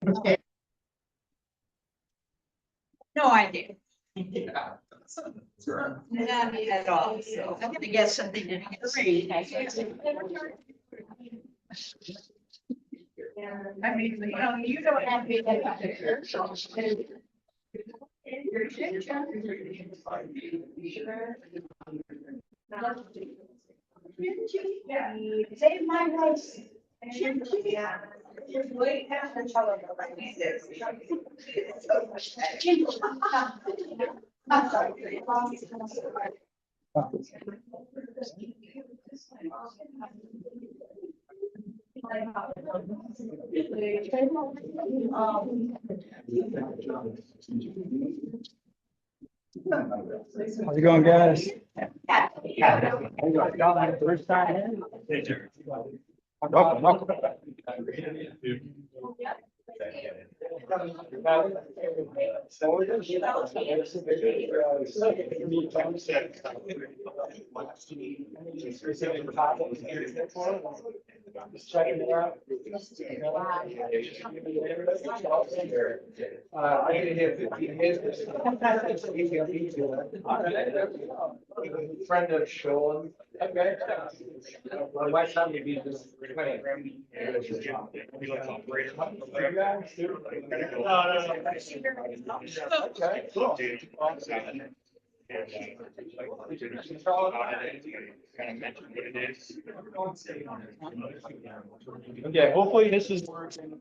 Okay. No idea. Not at all. So I'm gonna guess something that gets three. I mean, you don't have to be. Save my rice. How's it going, guys? First time. Welcome. Just checking it out. I didn't have 15 minutes. Friend of Sean. Okay. My wife's having to be this. Okay, hopefully this is working.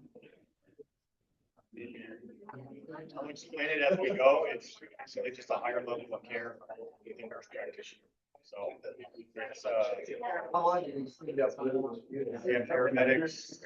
I'll explain it as we go. It's just a higher level of care within nurse practitioner. So it's we have paramedics.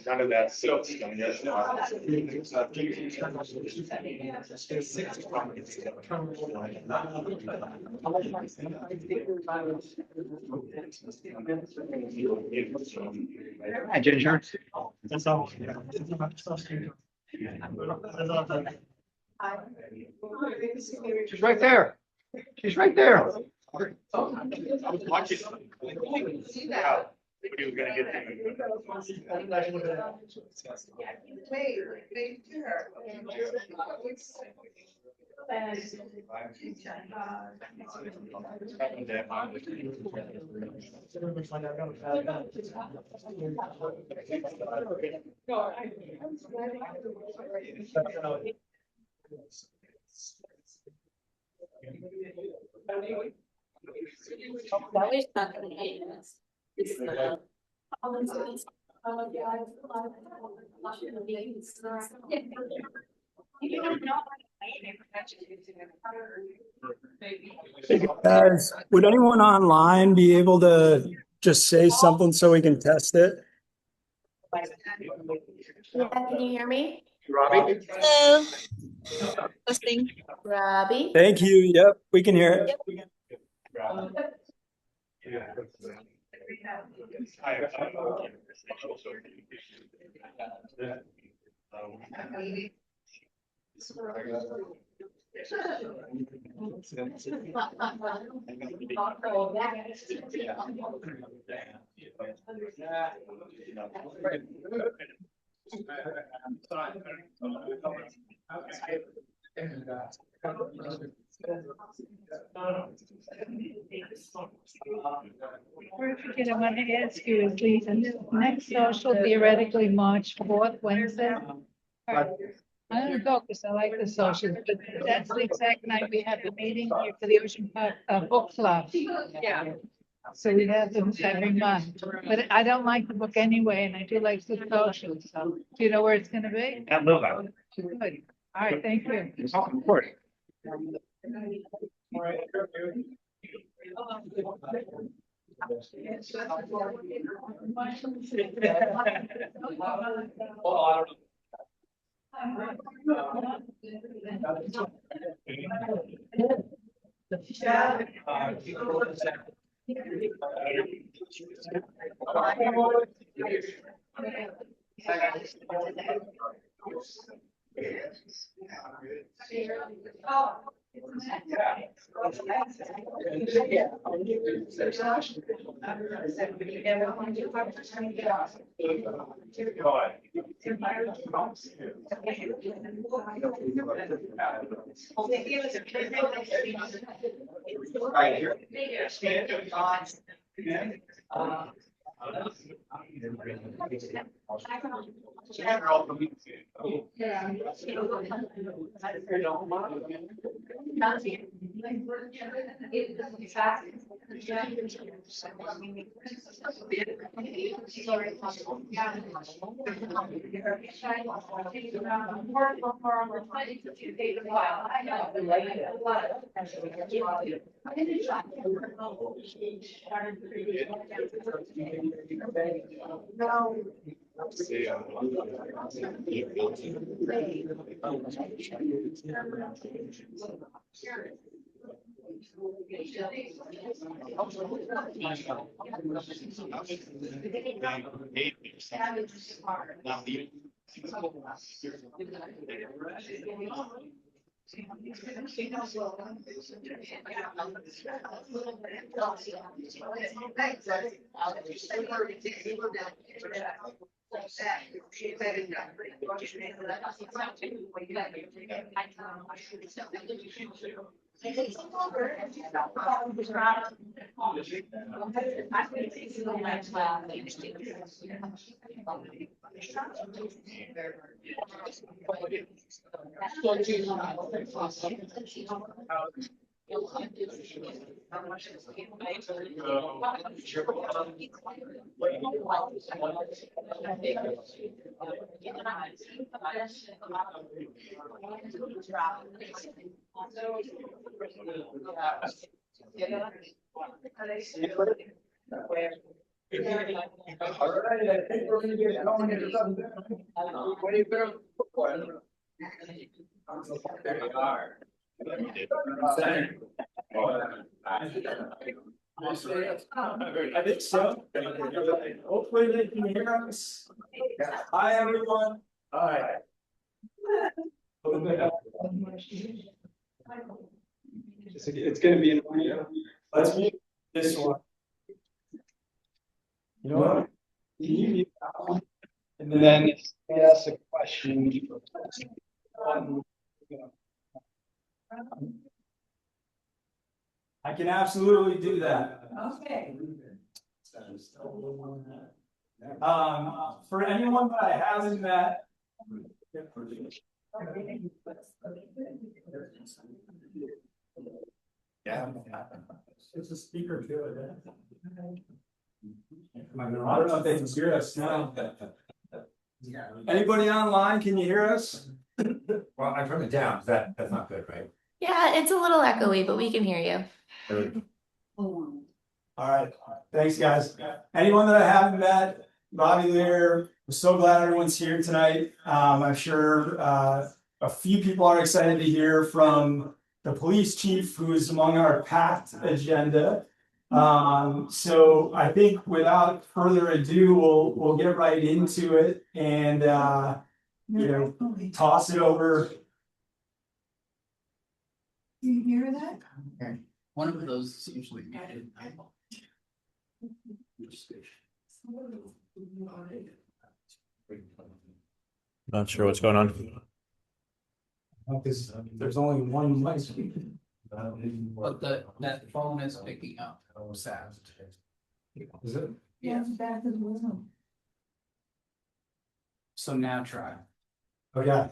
None of that. Hi, Ginger. That's all. She's right there. She's right there. I was watching. Yeah. He was gonna get That was not gonna be this. It's not. Hey guys, would anyone online be able to just say something so we can test it? Yeah, can you hear me? Robbie? Hello. Listening. Robbie? Thank you. Yep, we can hear it. Forget I want to ask you is Lisa, next social theoretically March 4th, Wednesday? I'm gonna go because I like the socials, but that's the exact night we have the meeting here for the Ocean Park Book Club. Yeah. So we have them every month, but I don't like the book anyway, and I do like the social, so do you know where it's gonna be? At Little Valley. Good. All right, thank you. Of course. All right, I think we're gonna get going here. What do you think? There you are. I think so. Hopefully they can hear us. Hi, everyone. Hi. It's gonna be, let's mute this one. You know what? Can you mute that one? And then ask a question. I can absolutely do that. Okay. For anyone that I haven't met. Yeah. It's a speaker too. I don't know if they can hear us now. Anybody online, can you hear us? Well, I turned it down, that's not good, right? Yeah, it's a little echoey, but we can hear you. All right, thanks, guys. Anyone that I haven't met, Bobby Lear, I'm so glad everyone's here tonight. I'm sure a few people are excited to hear from the police chief, who is among our packed agenda. So I think without further ado, we'll get right into it and toss it over. Do you hear that? Okay, one of those is usually muted. Not sure what's going on. Because there's only one mic. But that phone is picking up sound. Is it? Yeah. Back as well. So now try. Oh, yeah.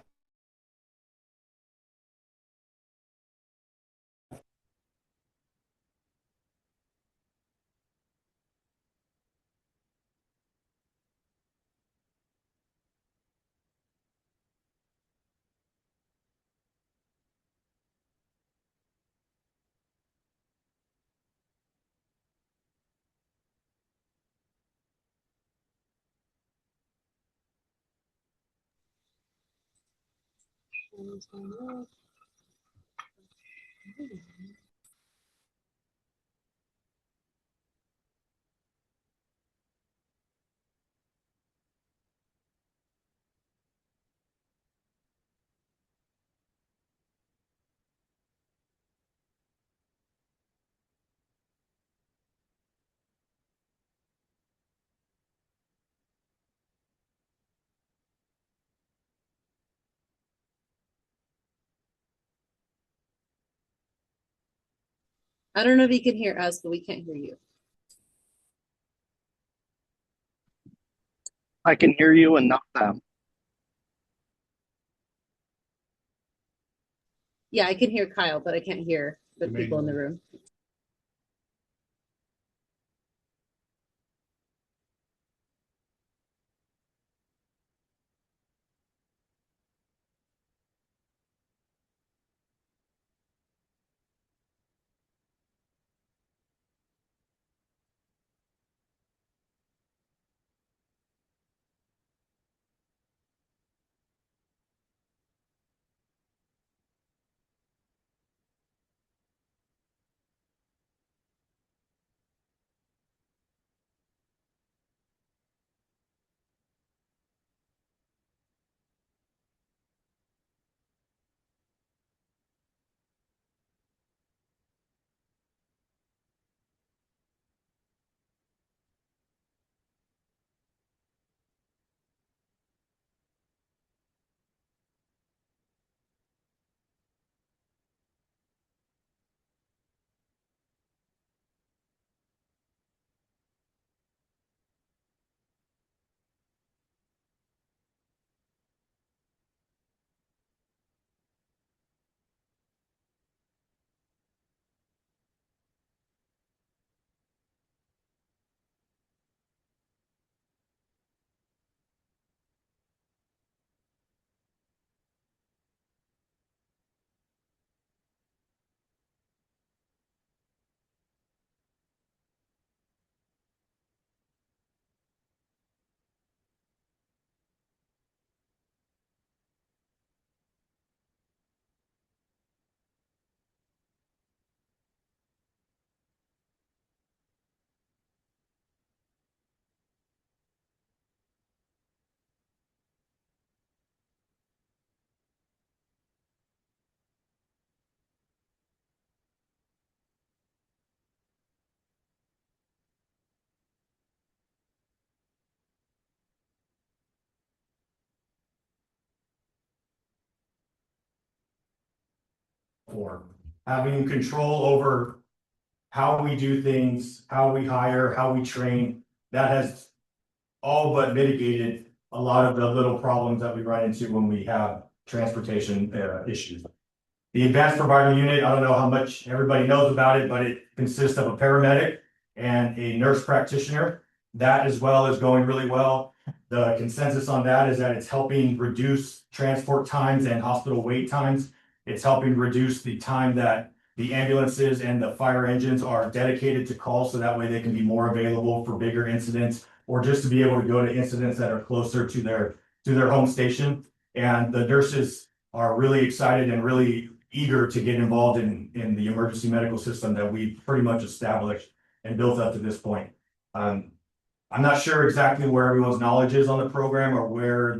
I don't know if you can hear us, but we can't hear you. I can hear you and not them. Yeah, I can hear Kyle, but I can't hear the people in the room. For having control over how we do things, how we hire, how we train, that has all but mitigated a lot of the little problems that we run into when we have transportation issues. The advanced provider unit, I don't know how much everybody knows about it, but it consists of a paramedic and a nurse practitioner. That as well is going really well. The consensus on that is that it's helping reduce transport times and hospital wait times. It's helping reduce the time that the ambulances and the fire engines are dedicated to call, so that way they can be more available for bigger incidents, or just to be able to go to incidents that are closer to their home station. And the nurses are really excited and really eager to get involved in the emergency medical system that we've pretty much established and built up to this point. I'm not sure exactly where everyone's knowledge is on the program or where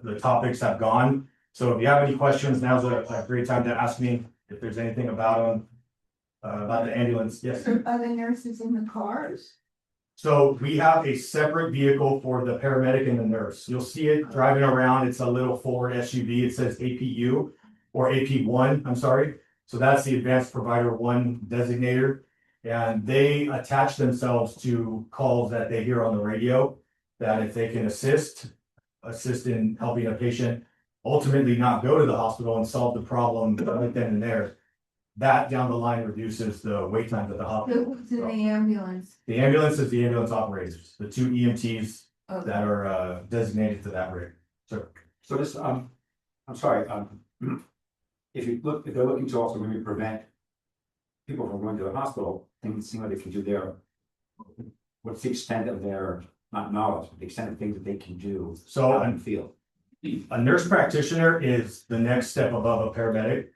the topics have gone. So if you have any questions, now's a great time to ask me if there's anything about them. About the ambulance, yes. Are the nurses in the cars? So we have a separate vehicle for the paramedic and the nurse. You'll see it driving around. It's a little Ford SUV. It says APU or AP1, I'm sorry. So that's the Advanced Provider 1 designator. And they attach themselves to calls that they hear on the radio, that if they can assist in helping a patient ultimately not go to the hospital and solve the problem right then and there, that down the line reduces the wait times at the hospital. Who's in the ambulance? The ambulance is the ambulance operators, the two EMTs Okay. that are designated to that rig. So this, I'm sorry, if they're looking to also maybe prevent people from going to the hospital, things seem like they can do their, what's the extent of their, not knowledge, but the extent of things that they can do So out in the field? A nurse practitioner is the next step above a paramedic.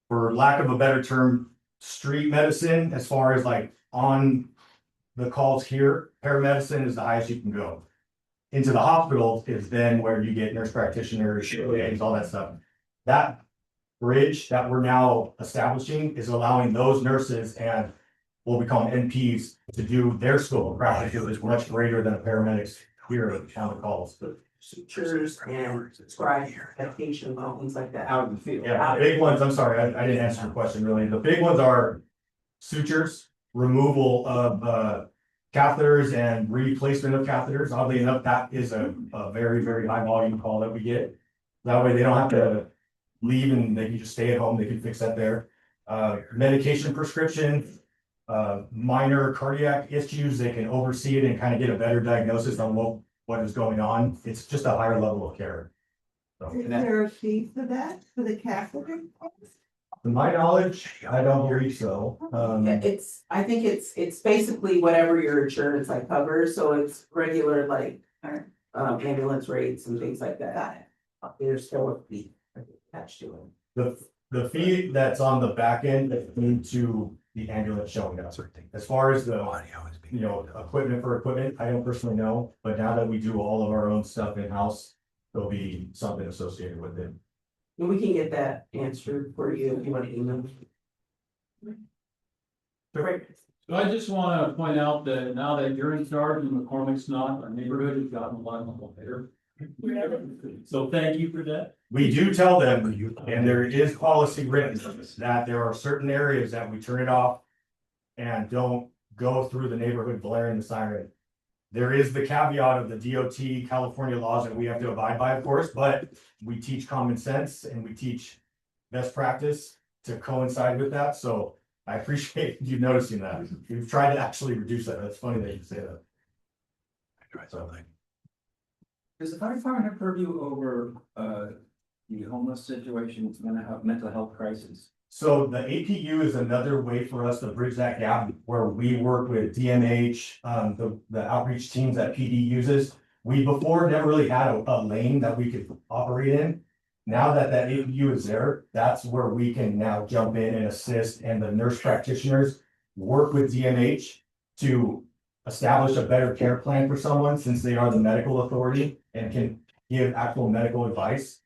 For lack of a better term, street medicine, as far as like on the calls here, paramedicine is the highest you can go. Into the hospital is then where you get nurse practitioners, all that stuff. That bridge that we're now establishing is allowing those nurses and what we call NPs to do their scope of practice, which is much greater than a paramedics here on the calls. Sutures and scribe medication, things like that. Out in the field. Yeah, the big ones, I'm sorry, I didn't answer your question really. The big ones are sutures, removal of catheters and replacement of catheters. Oddly enough, that is a very, very high volume call that we get. That way they don't have to leave and they can just stay at home. They can fix that there. Medication prescription, minor cardiac issues, they can oversee it and kind of get a better diagnosis on what is going on. It's just a higher level of care. So, Is there a fee for that, for the catheter? to my knowledge, I don't believe so. I think it's basically whatever your insurance like covers, so it's regular like ambulance rates and things like that. There's still a fee attached to it. The fee that's on the back end is into the ambulance showing up. As far as the, equipment for equipment, I don't personally know, but now that we do all of our own stuff in-house, there'll be something associated with it. And we can get that answered for you if you want to email. Great. So I just want to point out that now that you're in charge and McCormick's not, our neighborhood has gotten a lot better. So thank you for that. We do tell them, and there is policy written, that there are certain areas that we turn it off and don't go through the neighborhood blaring the siren. There is the caveat of the DOT California laws that we have to abide by, of course, but we teach common sense and we teach best practice to coincide with that. So I appreciate you noticing that. We've tried to actually reduce that. That's funny that you say that. I tried something. Does the fire department have purview over the homeless situation, mental health crisis? So the APU is another way for us to bridge that gap where we work with DMH, the outreach teams that PD uses. We before never really had a lane that we could operate in. Now that APU is there, that's where we can now jump in and assist, and the nurse practitioners work with DMH to establish a better care plan for someone, since they are the medical authority and can give actual medical advice.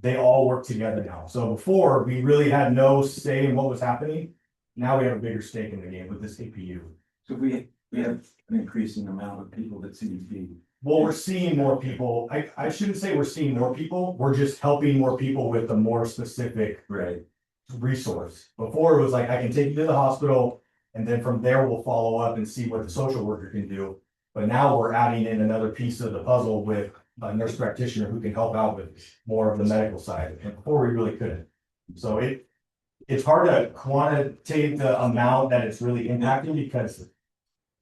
They all work together now. So before, we really had no say in what was happening. Now we have a bigger stake in the game with this APU. So we have an increasing amount of people that seem to be. Well, we're seeing more people. I shouldn't say we're seeing more people. We're just helping more people with a more specific resource. Before it was like, I can take you to the hospital and then from there we'll follow up and see what the social worker can do. But now we're adding in another piece of the puzzle with a nurse practitioner who can help out with more of the medical side. And before we really couldn't. So it's hard to quantitate the amount that it's really impacting because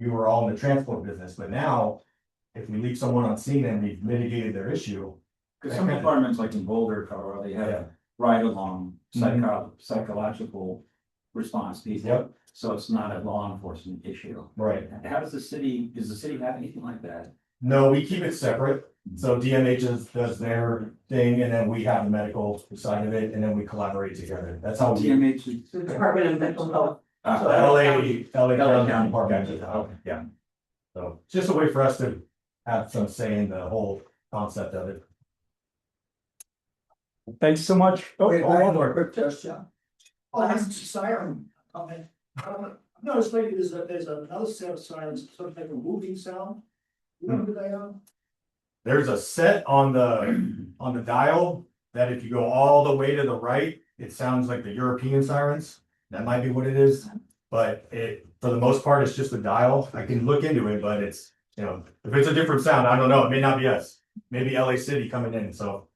we were all in the transport business. But now, if we leave someone on scene and we've mitigated their issue. Because some departments like in Boulder, Colorado, they have ride-along psychological response people. Yep. So it's not a law enforcement issue. Right. How does the city have anything like that? No, we keep it separate. So DMH does their thing and then we have the medical side of it and then we collaborate together. That's how we. DMH. The Department of Mental Health. LA County Department. Yeah. So it's just a way for us to have some say in the whole concept of it. Thanks so much. Okay, one more quick question. Last siren comment. I've noticed lately there's another set of sirens, sort of like a moving sound. You know who they are? There's a set on the dial that if you go all the way to the right, it sounds like the European sirens. That might be what it is, but for the most part, it's just a dial. I can look into it, but it's, if it's a different sound, I don't know. It may not be us. Maybe LA City coming in, so.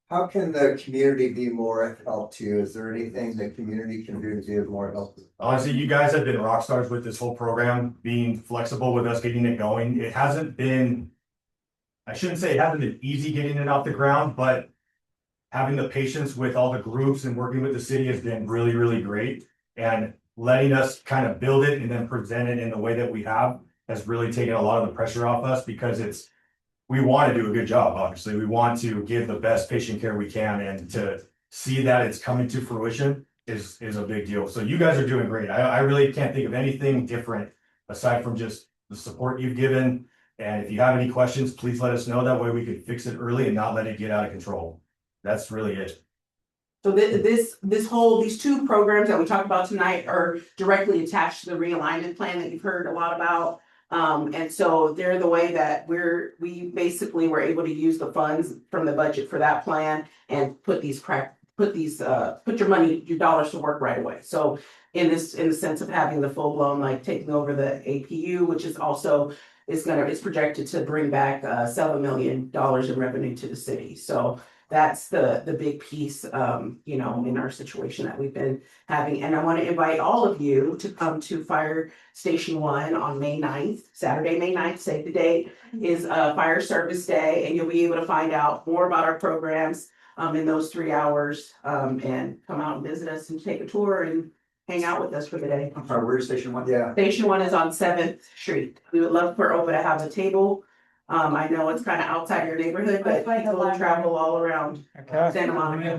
How can the community be more help to you? Is there anything the community can do to be of more help? Honestly, you guys have been rock stars with this whole program, being flexible with us, getting it going. It hasn't been, I shouldn't say it hasn't been easy getting it off the ground, but having the patience with all the groups and working with the city has been really, really great. And letting us kind of build it and then present it in the way that we have has really taken a lot of the pressure off us, because we want to do a good job, obviously. We want to give the best patient care we can, and to see that it's coming to fruition is a big deal. So you guys are doing great. I really can't think of anything different aside from just the support you've given. And if you have any questions, please let us know. That way we can fix it early and not let it get out of control. That's really it. So these two programs that we talked about tonight are directly attached to the realignment plan that you've heard a lot about. And so they're the way that we basically were able to use the funds from the budget for that plan and put your dollars to work right away. So in the sense of having the full blown, like taking over the APU, which is also it's projected to bring back $7 million in revenue to the city. So that's the big piece, in our situation that we've been having. And I want to invite all of you to come to Fire Station 1 on May 9th, Saturday, May 9th, save the date, is Fire Service Day. And you'll be able to find out more about our programs in those 3 hours, and come out and visit us and take a tour and hang out with us for the day. I'm sorry, where's Station 1? Yeah. Station 1 is on 7th Street. We would love for OPA to have a table. I know it's kind of outside your neighborhood, but people travel all around Santa Monica.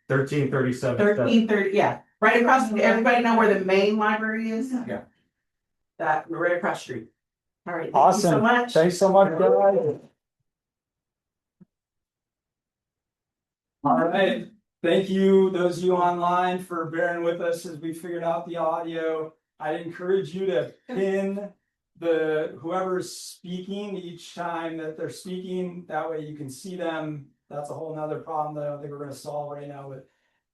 1337. 1330, yeah, right across, everybody know where the main library is? Yeah. We're right across the street. All right, thank you Awesome. so much. Thanks so much, guys. All right. Thank you, those of you online, for bearing with us as we figured out the audio. I'd encourage you to pin whoever's speaking each time that they're speaking. That way you can see them. That's a whole nother problem that I don't think we're going to solve right now. But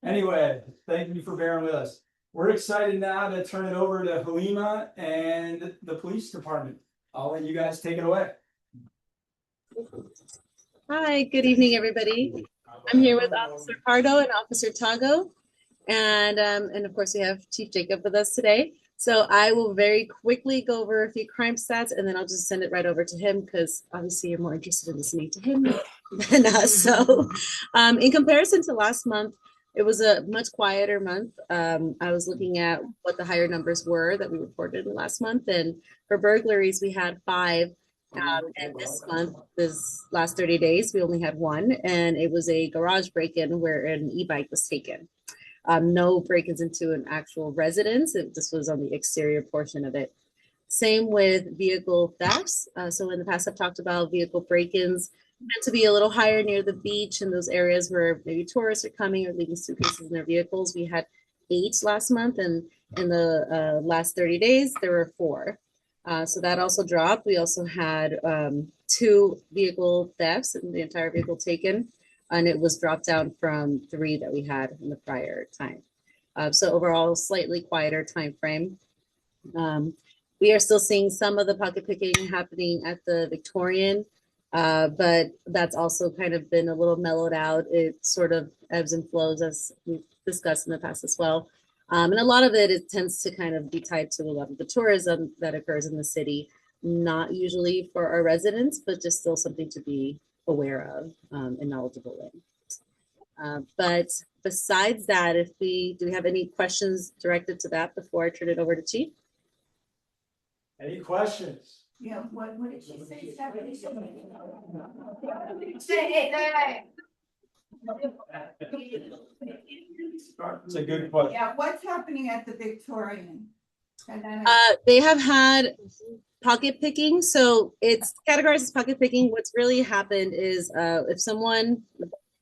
anyway, thank you for bearing with us. We're excited now to turn it over to Halima and the police department. I'll let you guys take it away. Hi, good evening, everybody. I'm here with Officer Pardo and Officer Tago. And of course, we have Chief Jacob with us today. So I will very quickly go over a few crime stats, and then I'll just send it right over to him because obviously you're more interested in listening to him than us. So in comparison to last month, it was a much quieter month. I was looking at what the higher numbers were that we reported in the last month. And for burglaries, we had 5. And this month, this last 30 days, we only had 1. And it was a garage break-in where an e-bike was taken. No break-ins into an actual residence. This was on the exterior portion of it. Same with vehicle thefts. So in the past, I've talked about vehicle break-ins tend to be a little higher near the beach and those areas where maybe tourists are coming or leaving suitcases in their vehicles. We had 8 last month, and in the last 30 days, there were 4. So that also dropped. We also had 2 vehicle thefts and the entire vehicle taken. And it was dropped down from 3 that we had in the prior time. So overall, slightly quieter time frame. We are still seeing some of the pocket picking happening at the Victorian, but that's also kind of been a little mellowed out. It sort of ebbs and flows, as we've discussed in the past as well. And a lot of it tends to kind of be tied to the level of the tourism that occurs in the city, not usually for our residents, but just still something to be aware of and knowledgeable in. But besides that, do we have any questions directed to that before I turn it over to Chief? Any questions? Yeah, what did she say, Stephanie? It's a good question. Yeah, what's happening at the Victorian? They have had pocket picking, so it's categorized as pocket picking. What's really happened is if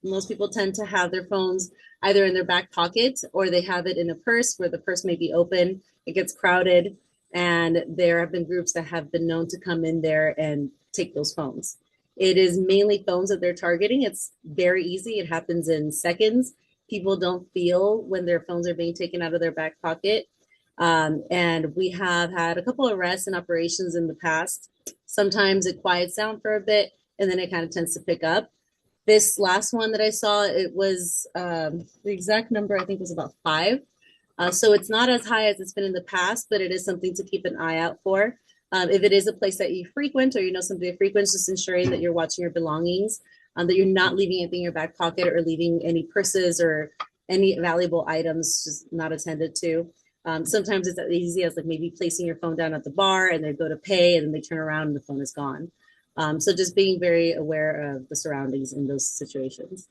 most people tend to have their phones either in their back pocket or they have it in a purse where the purse may be open, it gets crowded, and there have been groups that have been known to come in there and take those phones. It is mainly phones that they're targeting. It's very easy. It happens in seconds. People don't feel when their phones are being taken out of their back pocket. And we have had a couple of arrests and operations in the past. Sometimes it quiets down for a bit and then it kind of tends to pick up. This last one that I saw, it was the exact number I think was about 5. So it's not as high as it's been in the past, but it is something to keep an eye out for. If it is a place that you frequent or you know somebody that frequents, just ensuring that you're watching your belongings, that you're not leaving anything in your back pocket or leaving any purses or any valuable items just not attended to. Sometimes it's as easy as like maybe placing your phone down at the bar and they go to pay and then they turn around and the phone is gone. So just being very aware of the surroundings in those situations.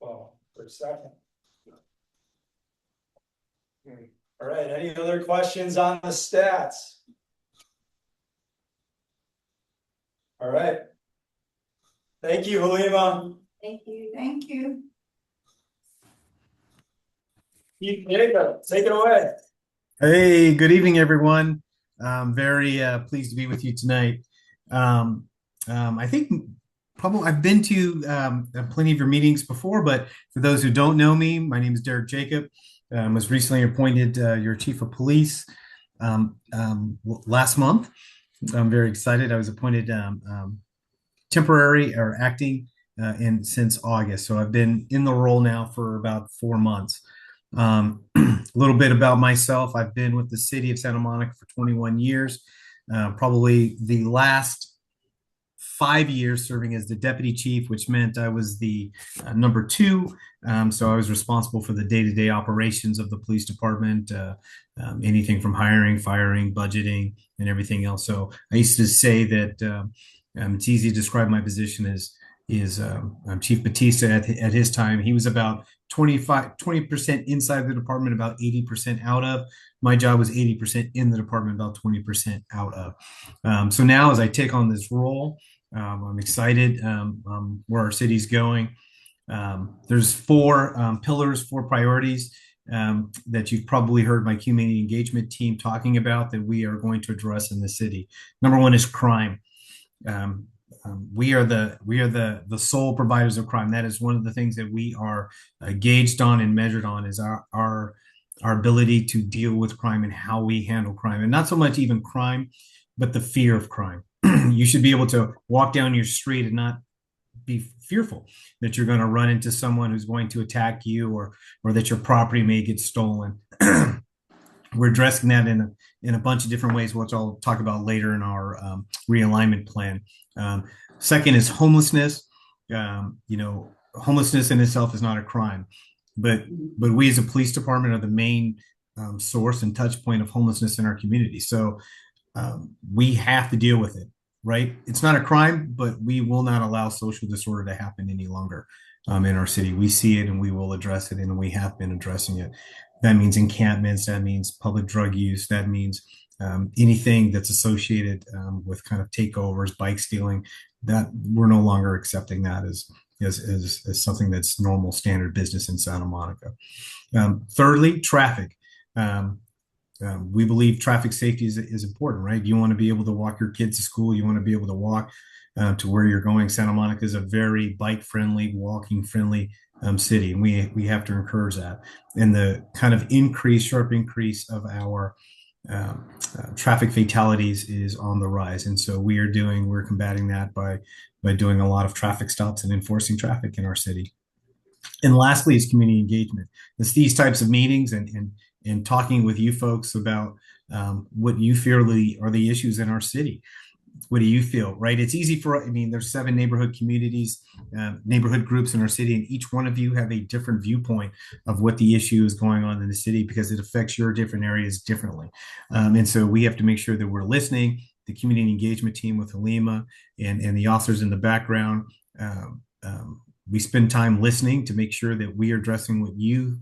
Well, for a second. All right, any other questions on the stats? All right. Thank you, Halima. Thank you. Thank you. Jacob, take it away. Hey, good evening, everyone. I'm very pleased to be with you tonight. I think probably I've been to plenty of your meetings before, but for those who don't know me, my name is Derek Jacob. Was recently appointed your chief of police last month. I'm very excited. I was appointed temporary or acting since August, so I've been in the role now for about 4 months. A little bit about myself. I've been with the city of Santa Monica for 21 years, probably the last 5 years serving as the deputy chief, which meant I was the number 2. So I was responsible for the day-to-day operations of the police department, anything from hiring, firing, budgeting, and everything else. So I used to say that it's easy to describe my position as Chief Batista at his time. He was about 20% inside the department, about 80% out of. My job was 80% in the department, about 20% out of. So now as I take on this role, I'm excited where our city's going. There's 4 pillars, 4 priorities that you've probably heard my community engagement team talking about that we are going to address in the city. Number 1 is crime. We are the sole providers of crime. That is one of the things that we are gauged on and measured on is our ability to deal with crime and how we handle crime, and not so much even crime, but the fear of crime. You should be able to walk down your street and not be fearful that you're going to run into someone who's going to attack you or that your property may get stolen. We're addressing that in a bunch of different ways, which I'll talk about later in our realignment plan. Second is homelessness. Homelessness in itself is not a crime, but we as a police department are the main source and touch point of homelessness in our community. So we have to deal with it, right? It's not a crime, but we will not allow social disorder to happen any longer in our city. We see it and we will address it, and we have been addressing it. That means encampments, that means public drug use, that means anything that's associated with kind of takeovers, bike stealing, that we're no longer accepting that as something that's normal standard business in Santa Monica. Thirdly, traffic. We believe traffic safety is important, right? You want to be able to walk your kids to school. You want to be able to walk to where you're going. Santa Monica is a very bike-friendly, walking-friendly city, and we have to encourage that. And the kind of sharp increase of our traffic fatalities is on the rise, and so we're combating that by doing a lot of traffic stops and enforcing traffic in our city. And lastly is community engagement. It's these types of meetings and talking with you folks about what you feel are the issues in our city. What do you feel, right? It's easy there's 7 neighborhood communities, neighborhood groups in our city, and each one of you have a different viewpoint of what the issue is going on in the city because it affects your different areas differently. And so we have to make sure that we're listening. The community engagement team with Halima and the officers in the background, we spend time listening to make sure that we are addressing what you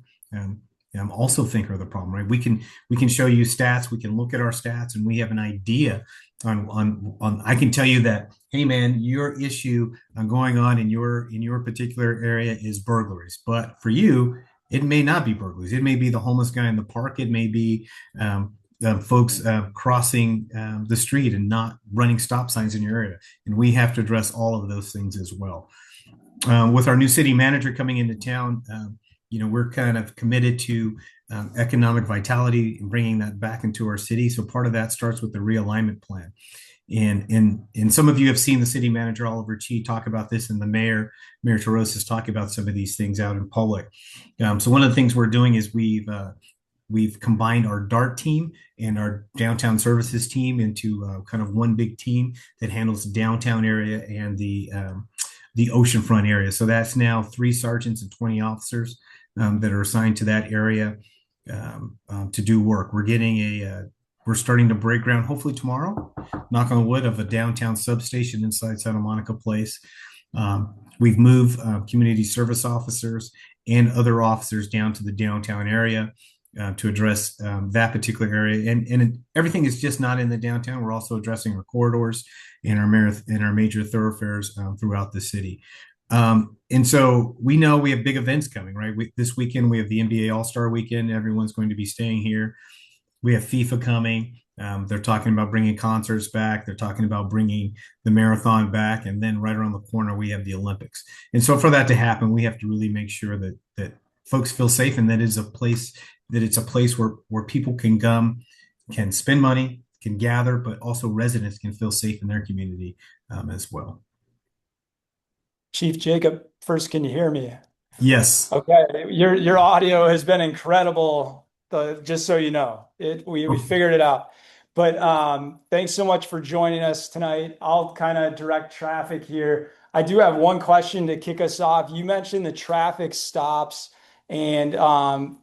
also think are the problem, right? We can show you stats, we can look at our stats, and we have an idea on I can tell you that, hey man, your issue going on in your particular area is burglaries, but for you it may not be burglaries. It may be the homeless guy in the park. It may be folks crossing the street and not running stop signs in your area, and we have to address all of those things as well. With our new city manager coming into town, we're kind of committed to economic vitality and bringing that back into our city. So part of that starts with the realignment plan. And some of you have seen the city manager, Oliver Chi, talk about this, and the Mayor Terosas talk about some of these things out in public. So one of the things we're doing is we've combined our DART team and our downtown services team into kind of one big team that handles the downtown area and the oceanfront area. So that's now 3 sergeants and 20 officers that are assigned to that area to do work. We're getting we're starting to break ground, hopefully tomorrow, knock on wood, of a downtown substation inside Santa Monica Place. We've moved community service officers and other officers down to the downtown area to address that particular area. And everything is just not in the downtown. We're also addressing our corridors and our major thoroughfares throughout the city. And so we know we have big events coming, right? This weekend, we have the NBA All-Star Weekend. Everyone's going to be staying here. We have FIFA coming. They're talking about bringing concerts back. They're talking about bringing the marathon back. And then right around the corner, we have the Olympics. And so for that to happen, we have to really make sure that folks feel safe, and that it's a place where people can come, can spend money, can gather, but also residents can feel safe in their community as well. Chief Jacob, first, can you hear me? Yes. Okay, your audio has been incredible. Just so you know, we figured it out. But thanks so much for joining us tonight. I'll kind of direct traffic here. I do have one question to kick us off. You mentioned the traffic stops, and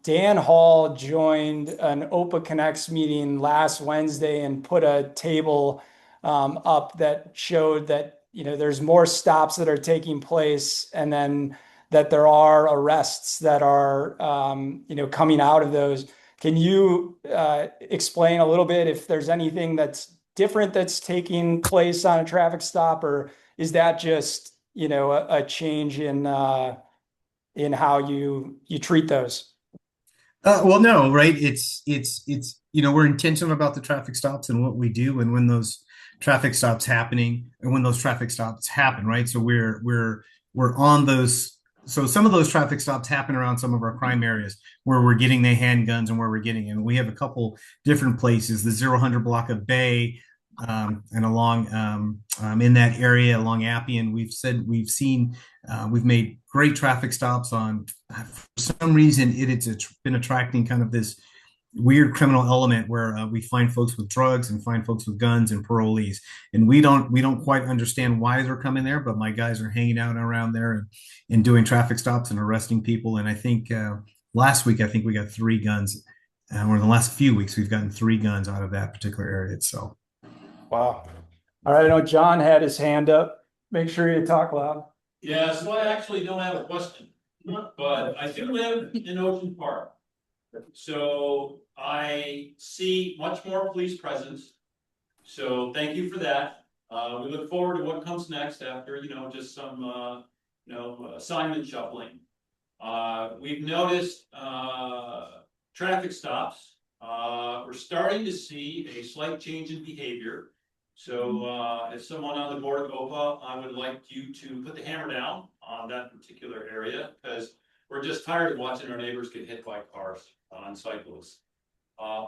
Dan Hall joined an OPA Connects meeting last Wednesday and put a table up that showed that there's more stops that are taking place, and then that there are arrests that are coming out of those. Can you explain a little bit if there's anything that's different that's taking place on a traffic stop, or is that just a change in how you treat those? Well, no, right. It's we're intentional about the traffic stops and what we do, and when those traffic stops happening, and when those traffic stops happen, right? So we're on those. So some of those traffic stops happen around some of our crime areas where we're getting the handguns and where we're getting, and we have a couple different places, the 0 block of Bay, and along in that area along Appian. We've made great traffic stops on. For some reason, it's been attracting kind of this weird criminal element where we find folks with drugs and find folks with guns and parolees, and we don't quite understand why they're coming there, but my guys are hanging out around there and doing traffic stops and arresting people. And I think last week, I think we got 3 guns, or in the last few weeks, we've gotten 3 guns out of that particular area itself. Wow. All right, I know John had his hand up. Make sure you talk loud. Yeah, so I actually don't have a question, but I do live in Ocean Park. So I see much more police presence. So thank you for that. We look forward to what comes next after, just some, assignment shuffling. We've noticed traffic stops. We're starting to see a slight change in behavior. So as someone on the board of OPA, I would like you to put the hammer down on that particular area, because we're just tired of watching our neighbors get hit by cars on cyclists.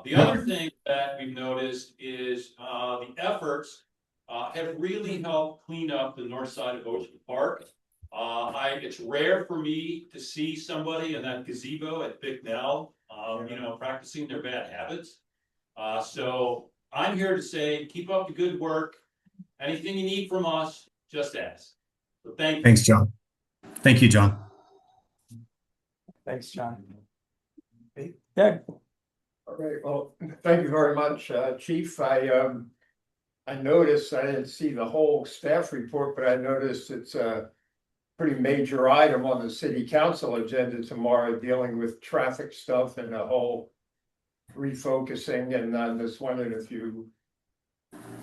The other thing that we've noticed is the efforts have really helped clean up the north side of Ocean Park. It's rare for me to see somebody in that gazebo at Bicknell, practicing their bad habits. So I'm here to say, keep up the good work. Anything you need from us, just ask. So thank you. Thanks, John. Thank you, John. Thanks, John. Yeah. All right, well, thank you very much, Chief. I noticed, I didn't see the whole staff report, but I noticed it's a pretty major item on the city council agenda tomorrow, dealing with traffic stuff and the whole refocusing, and I'm just wondering if you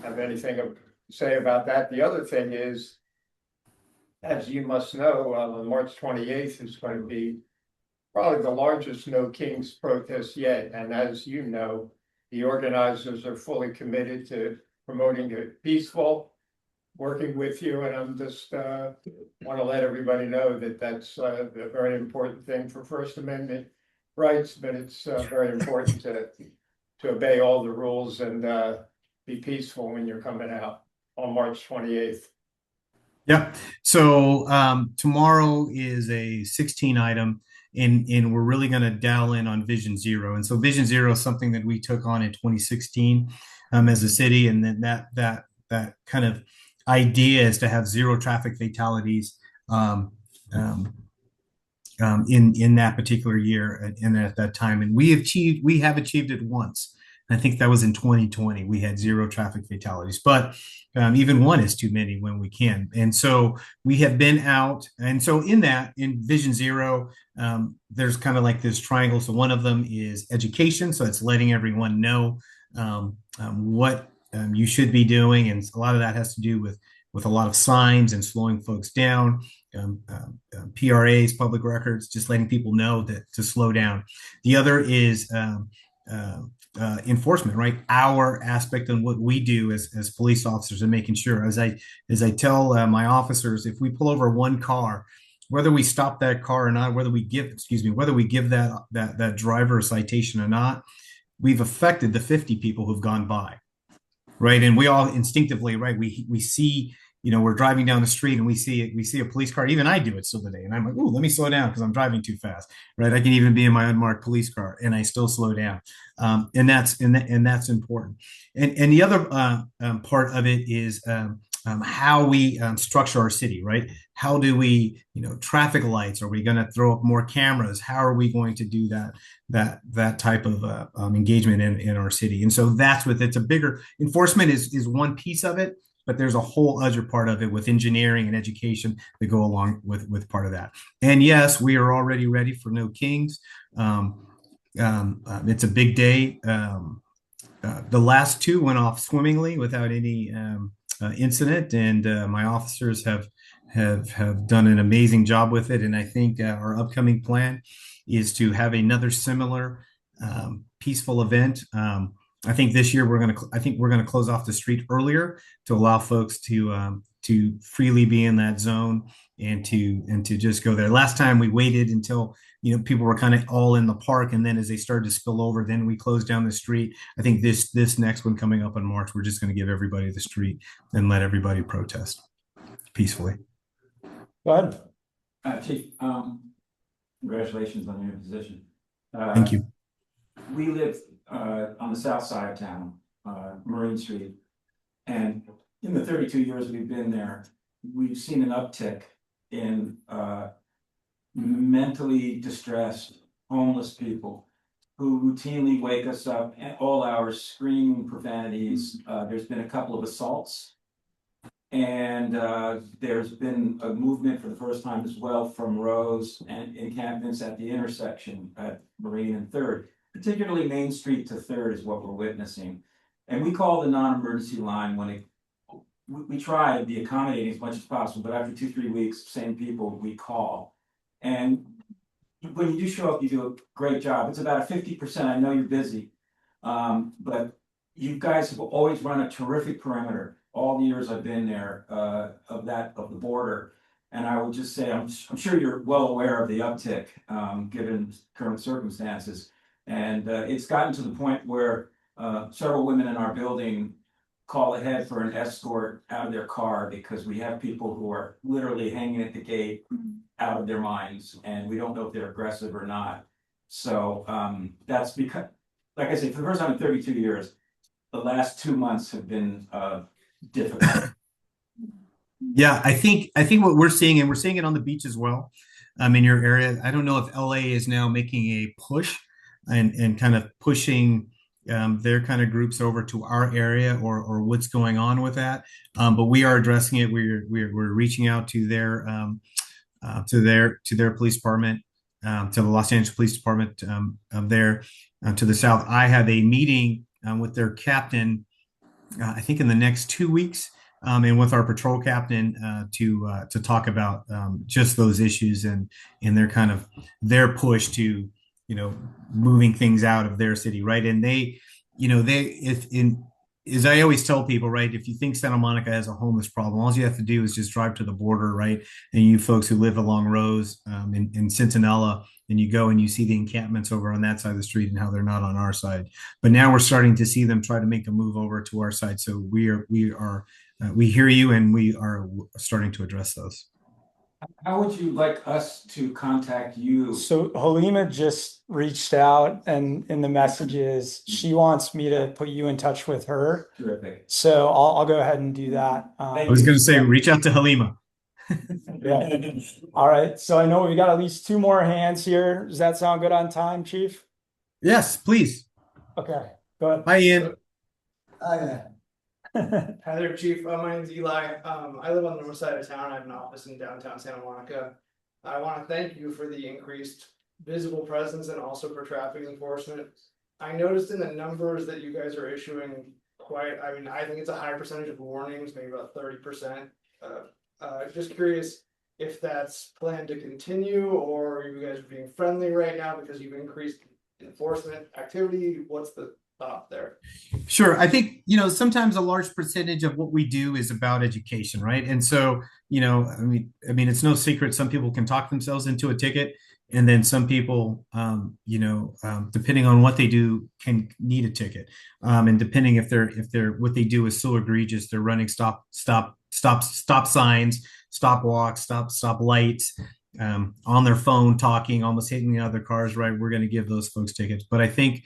have anything to say about that. The other thing is, as you must know, on March 28th is going to be probably the largest No Kings protest yet. And as you know, the organizers are fully committed to promoting it peaceful, working with you. And I'm just want to let everybody know that that's a very important thing for First Amendment rights, but it's very important to obey all the rules and be peaceful when you're coming out on March 28th. Yeah. So tomorrow is a 16 item, and we're really going to dial in on Vision Zero. And so Vision Zero is something that we took on in 2016 as a city, and then that kind of idea is to have 0 traffic fatalities in that particular year and at that time. And we have achieved it once. I think that was in 2020. We had 0 traffic fatalities, but even one is too many when we can. And so we have been out. And so in Vision Zero, there's kind of like this triangle. So one of them is education. So it's letting everyone know what you should be doing. And a lot of that has to do with a lot of signs and slowing folks down. PRAs, public records, just letting people know that to slow down. The other is enforcement, right? Our aspect on what we do as police officers and making sure, as I tell my officers, if we pull over one car, whether we stop that car or not, whether we give that driver a citation or not, we've affected the 50 people who've gone by, right? And we all instinctively, right? We see, we're driving down the street and we see a police car. Even I do it still today, and I'm like, "Ooh, let me slow down because I'm driving too fast." Right? I can even be in my unmarked police car and I still slow down, and that's important. And the other part of it is how we structure our city, right? How do we, traffic lights? Are we going to throw up more cameras? How are we going to do that type of engagement in our city? And so that's what it's a bigger enforcement is one piece of it, but there's a whole other part of it with engineering and education that go along with part of that. And yes, we are already ready for No Kings. It's a big day. The last 2 went off swimmingly without any incident, and my officers have done an amazing job with it. And I think our upcoming plan is to have another similar peaceful event. I think this year we're going to close off the street earlier to allow folks to freely be in that zone and to just go there. Last time we waited until people were kind of all in the park, and then as they started to spill over, then we closed down the street. I think this next one coming up in March, we're just going to give everybody the street and let everybody protest peacefully. Go ahead. Chief, congratulations on your new position. Thank you. We live on the south side of town, Marine Street. And in the 32 years we've been there, we've seen an uptick in mentally distressed, homeless people who routinely wake us up at all hours screaming profanities. There's been a couple of assaults. And there's been a movement for the first time as well from Rose and encampments at the intersection at Marine and 3rd. Particularly Main Street to 3rd is what we're witnessing. And we call the non-emergency line when we try to be accommodating as much as possible, but after 2-3 weeks, same people we call. And when you do show up, you do a great job. It's about a 50%. I know you're busy, but you guys have always run a terrific perimeter. All the years I've been there of the border. And I would just say, I'm sure you're well aware of the uptick given current circumstances. And it's gotten to the point where several women in our building call ahead for an escort out of their car because we have people who are literally hanging at the gate out of their minds, and we don't know if they're aggressive or not. So that's because, like I said, for the first time in 32 years, the last 2 months have been difficult. Yeah, I think what we're seeing, and we're seeing it on the beach as well, in your area. I don't know if LA is now making a push and kind of pushing their kind of groups over to our area or what's going on with that. But we are addressing it. We're reaching out to their police department, to the Los Angeles Police Department there to the south. I have a meeting with their captain, I think in the next 2 weeks, and with our patrol captain to talk about just those issues and their push to moving things out of their city, right? And as I always tell people, right, if you think Santa Monica has a homeless problem, all you have to do is just drive to the border, right? And you folks who live along Rose in Centinela, and you go and you see the encampments over on that side of the street and how they're not on our side. But now we're starting to see them try to make a move over to our side. So we hear you, and we are starting to address those. How would you like us to contact you? So Halima just reached out, and in the messages, she wants me to put you in touch with her. Terrific. So I'll go ahead and do that. I was going to say, reach out to Halima. Yeah. All right. So I know we got at least 2 more hands here. Does that sound good on time, Chief? Yes, please. Okay. Go ahead. Hi, Ian. Hi. Hi there, Chief. My name's Eli. I live on the north side of town. I have an office in downtown Santa Monica. I want to thank you for the increased visible presence and also for traffic enforcement. I noticed in the numbers that you guys are issuing I think it's a higher percentage of warnings, maybe about 30%. Just curious if that's planned to continue or you guys are being friendly right now because you've increased enforcement activity. What's the thought there? Sure. I think, sometimes a large percentage of what we do is about education, right? And so, it's no secret some people can talk themselves into a ticket, and then some people, depending on what they do, can need a ticket. And depending if they're what they do is so egregious, they're running stop signs, stop walks, stop lights, on their phone, talking, almost hitting the other cars, right? We're going to give those folks tickets. But I think,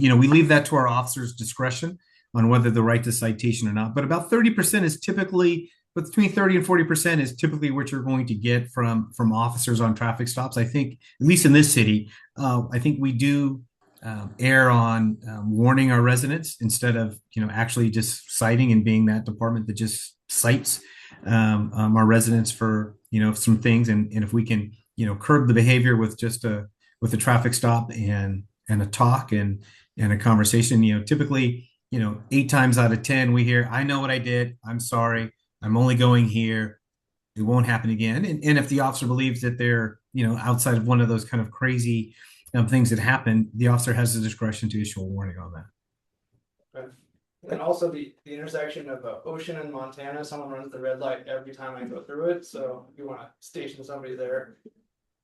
we leave that to our officers' discretion on whether they write the citation or not. But about 30% is typically, but between 30 and 40% is typically what you're going to get from officers on traffic stops. I think, at least in this city, I think we do err on warning our residents instead of actually just citing and being that department that just cites our residents for some things. And if we can curb the behavior with just a traffic stop and a talk and a conversation, typically 8 times out of 10 we hear, I know what I did, I'm sorry, I'm only going here, it won't happen again. And if the officer believes that they're outside of one of those kind of crazy things that happen, the officer has the discretion to issue a warning on that. Okay. And also the intersection of Ocean and Montana, someone runs the red light every time I go through it, so if you want to station somebody there.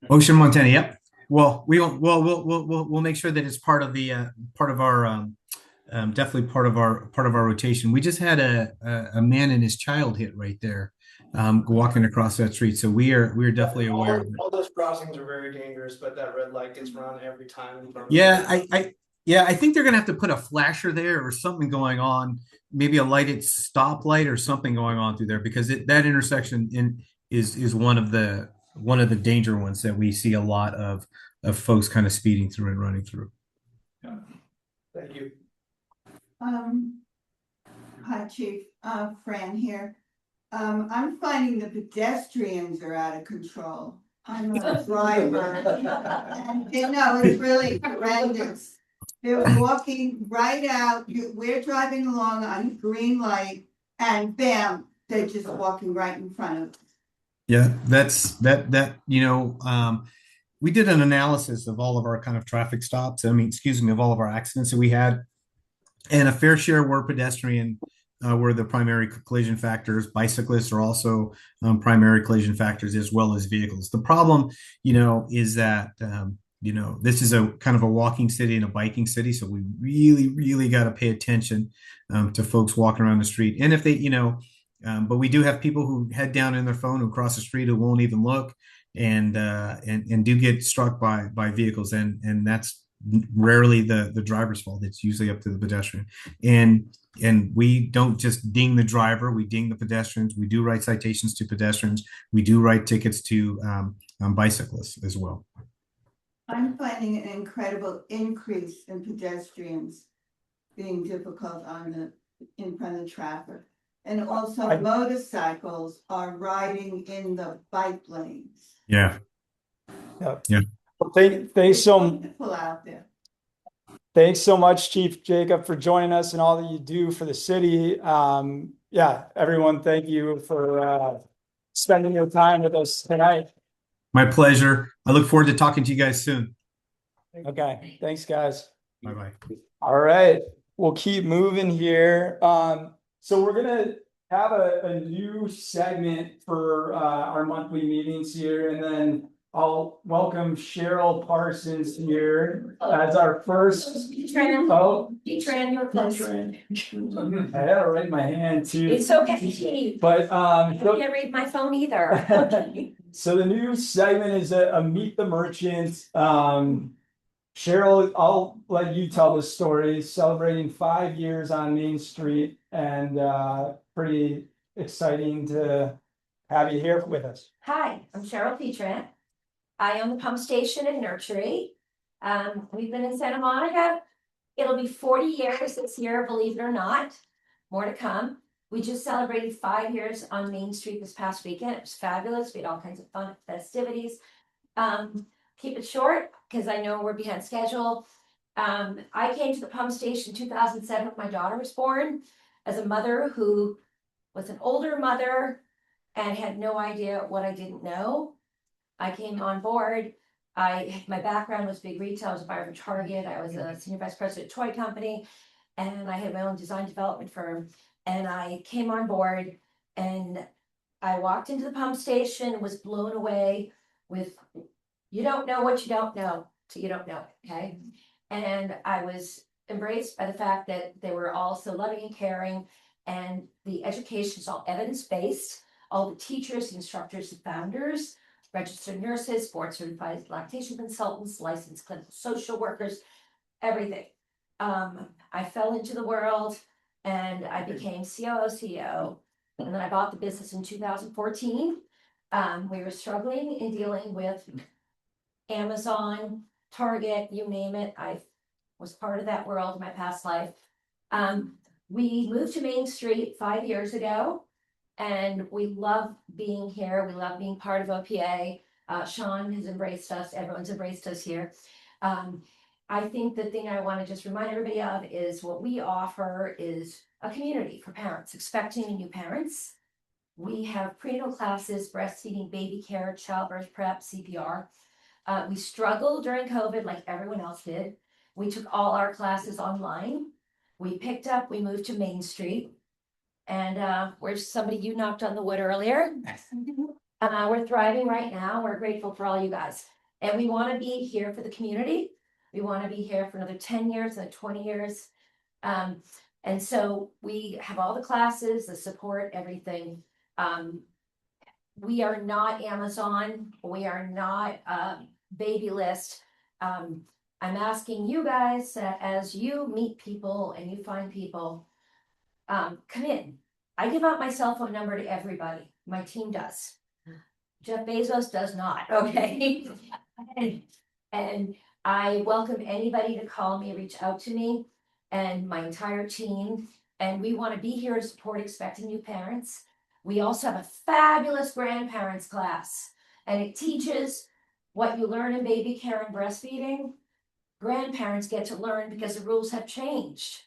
Ocean, Montana. Yep. Well, we'll make sure that it's part of the part of our definitely part of our rotation. We just had a man and his child hit right there, walking across that street. So we are definitely aware of it. All those crossings are very dangerous, but that red light gets run every time. Yeah, I think they're gonna have to put a flasher there or something going on, maybe a lighted stoplight or something going on through there, because that intersection is one of the danger ones that we see a lot of folks kind of speeding through and running through. Yeah. Thank you. Hi, Chief. Fran here. I'm finding the pedestrians are out of control. I'm a driver. And it's really horrendous. They're walking right out. We're driving along on green light and bam, they're just walking right in front of us. Yeah, we did an analysis of all of our kind of traffic stops. Of all of our accidents that we had, and a fair share were pedestrian, were the primary collision factors. Bicyclists are also primary collision factors, as well as vehicles. The problem, is that this is a kind of a walking city and a biking city, so we really got to pay attention to folks walking around the street. And if they, but we do have people who head down in their phone, who cross the street, who won't even look, and do get struck by vehicles, and that's rarely the driver's fault. It's usually up to the pedestrian. And we don't just ding the driver, we ding the pedestrians. We do write citations to pedestrians. We do write tickets to bicyclists as well. I'm finding an incredible increase in pedestrians being difficult in front of traffic. And also motorcycles are riding in the bike lanes. Yeah. Yeah. Well, thanks Out there. Thanks so much, Chief Jacob, for joining us and all that you do for the city. Everyone, thank you for spending your time with us tonight. My pleasure. I look forward to talking to you guys soon. Okay. Thanks, guys. Bye-bye. All right. We'll keep moving here. So we're going to have a new segment for our monthly meetings here, and then I'll welcome Cheryl Parsons here as our first. Tran, you're close. I gotta write my hand too. It's okay. But I can't read my phone either. So the new segment is a Meet the Merchant. Cheryl, I'll let you tell the story. Celebrating 5 years on Main Street, and pretty exciting to have you here with us. Hi, I'm Cheryl Petran. I own the pump station and nursery. We've been in Santa Monica. It'll be 40 years this year, believe it or not. More to come. We just celebrated 5 years on Main Street this past weekend. It was fabulous. We had all kinds of fun festivities. Keep it short because I know we're behind schedule. I came to the pump station in 2007 when my daughter was born as a mother who was an older mother and had no idea what I didn't know. I came on board. My background was big retail. I was a buyer for Target. I was a senior vice president at a toy company, and I had my own design development firm. And I came on board, and I walked into the pump station, was blown away with, you don't know what you don't know till you don't know it, okay? And I was embraced by the fact that they were all so loving and caring, and the education is all evidence-based. All the teachers, the instructors, the founders, registered nurses, board certified lactation consultants, licensed clinical social workers, everything. I fell into the world and I became COO, CEO, and then I bought the business in 2014. We were struggling in dealing with Amazon, Target, you name it. I was part of that world in my past life. We moved to Main Street 5 years ago. And we love being here. We love being part of OPA. Sean has embraced us. Everyone's embraced us here. I think the thing I want to just remind everybody of is what we offer is a community for parents, expecting and new parents. We have prenatal classes, breastfeeding, baby care, childbirth prep, CPR. We struggled during COVID like everyone else did. We took all our classes online. We picked up, we moved to Main Street. And where's somebody you knocked on the wood earlier? We're thriving right now. We're grateful for all you guys. And we want to be here for the community. We want to be here for another 10 years, another 20 years. And so we have all the classes, the support, everything. We are not Amazon. We are not Baby List. I'm asking you guys that as you meet people and you find people, come in. I give out my cell phone number to everybody. My team does. Jeff Bezos does not, okay? and I welcome anybody to call me, reach out to me and my entire team. And we want to be here to support expecting new parents. We also have a fabulous grandparents class, and it teaches what you learn in baby care and breastfeeding. Grandparents get to learn because the rules have changed.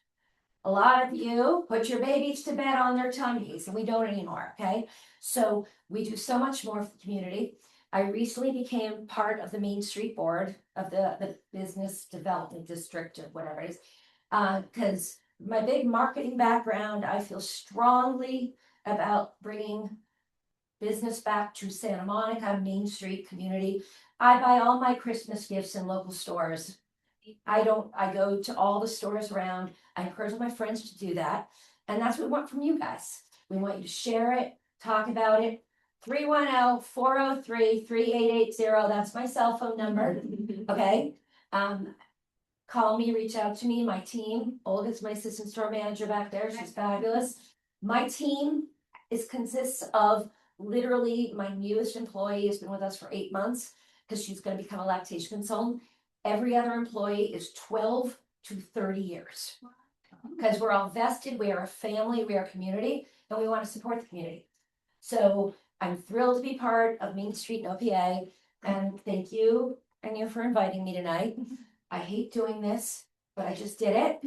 A lot of you put your babies to bed on their tummies, and we don't anymore, okay? So we do so much more for the community. I recently became part of the Main Street board of the business development district or whatever it is, because my big marketing background, I feel strongly about bringing business back to Santa Monica, Main Street community. I buy all my Christmas gifts in local stores. I go to all the stores around. I encourage my friends to do that. And that's what we want from you guys. We want you to share it, talk about it. 310-403-3880. That's my cell phone number. Okay. Call me, reach out to me, my team. Olga's my assistant store manager back there. She's fabulous. My team consists of literally my newest employee has been with us for 8 months because she's going to become a lactation consultant. Every other employee is 12 to 30 years because we're all vested. We are a family, we are a community, and we want to support the community. So I'm thrilled to be part of Main Street and OPA, and thank you, Anya, for inviting me tonight. I hate doing this, but I just did it.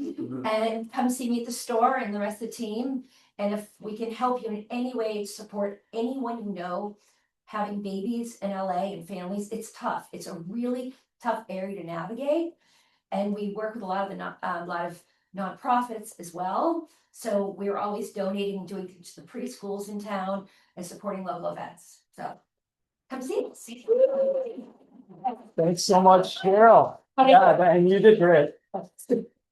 And come see me at the store and the rest of the team. And if we can help you in any way to support anyone you know having babies in LA and families, it's tough. It's a really tough area to navigate, and we work with a lot of nonprofits as well. So we're always donating and doing things to the preschools in town and supporting local events. So come see us. Thanks so much, Carol. Yeah, and you did great.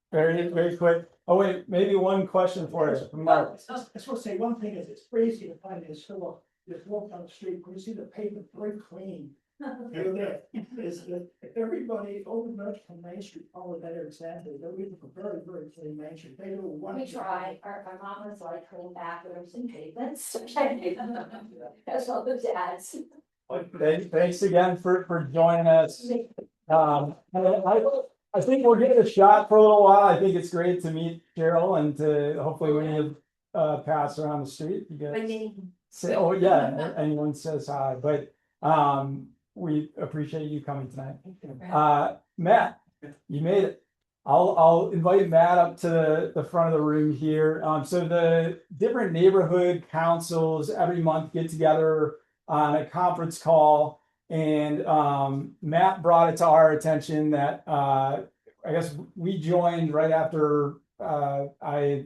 Very, very quick. Oh wait, maybe one question for us from Mark. I was supposed to say one thing is it's crazy to find this still just walk down the street, when you see the pavement very clean. Is that if everybody over from Main Street followed that example, that we have a very, very clean Main Street. They do one. We try. Our mom was like clean bathrooms and pavements. That's all the dads. Thanks again for joining us. I think we'll give it a shot for a little while. I think it's great to meet Cheryl and to hopefully when you pass around the street, you guys say, oh yeah, anyone says hi, but we appreciate you coming tonight. Matt, you made it. I'll invite Matt up to the front of the room here. So the different neighborhood councils every month get together on a conference call. And Matt brought it to our attention that I guess we joined right after I,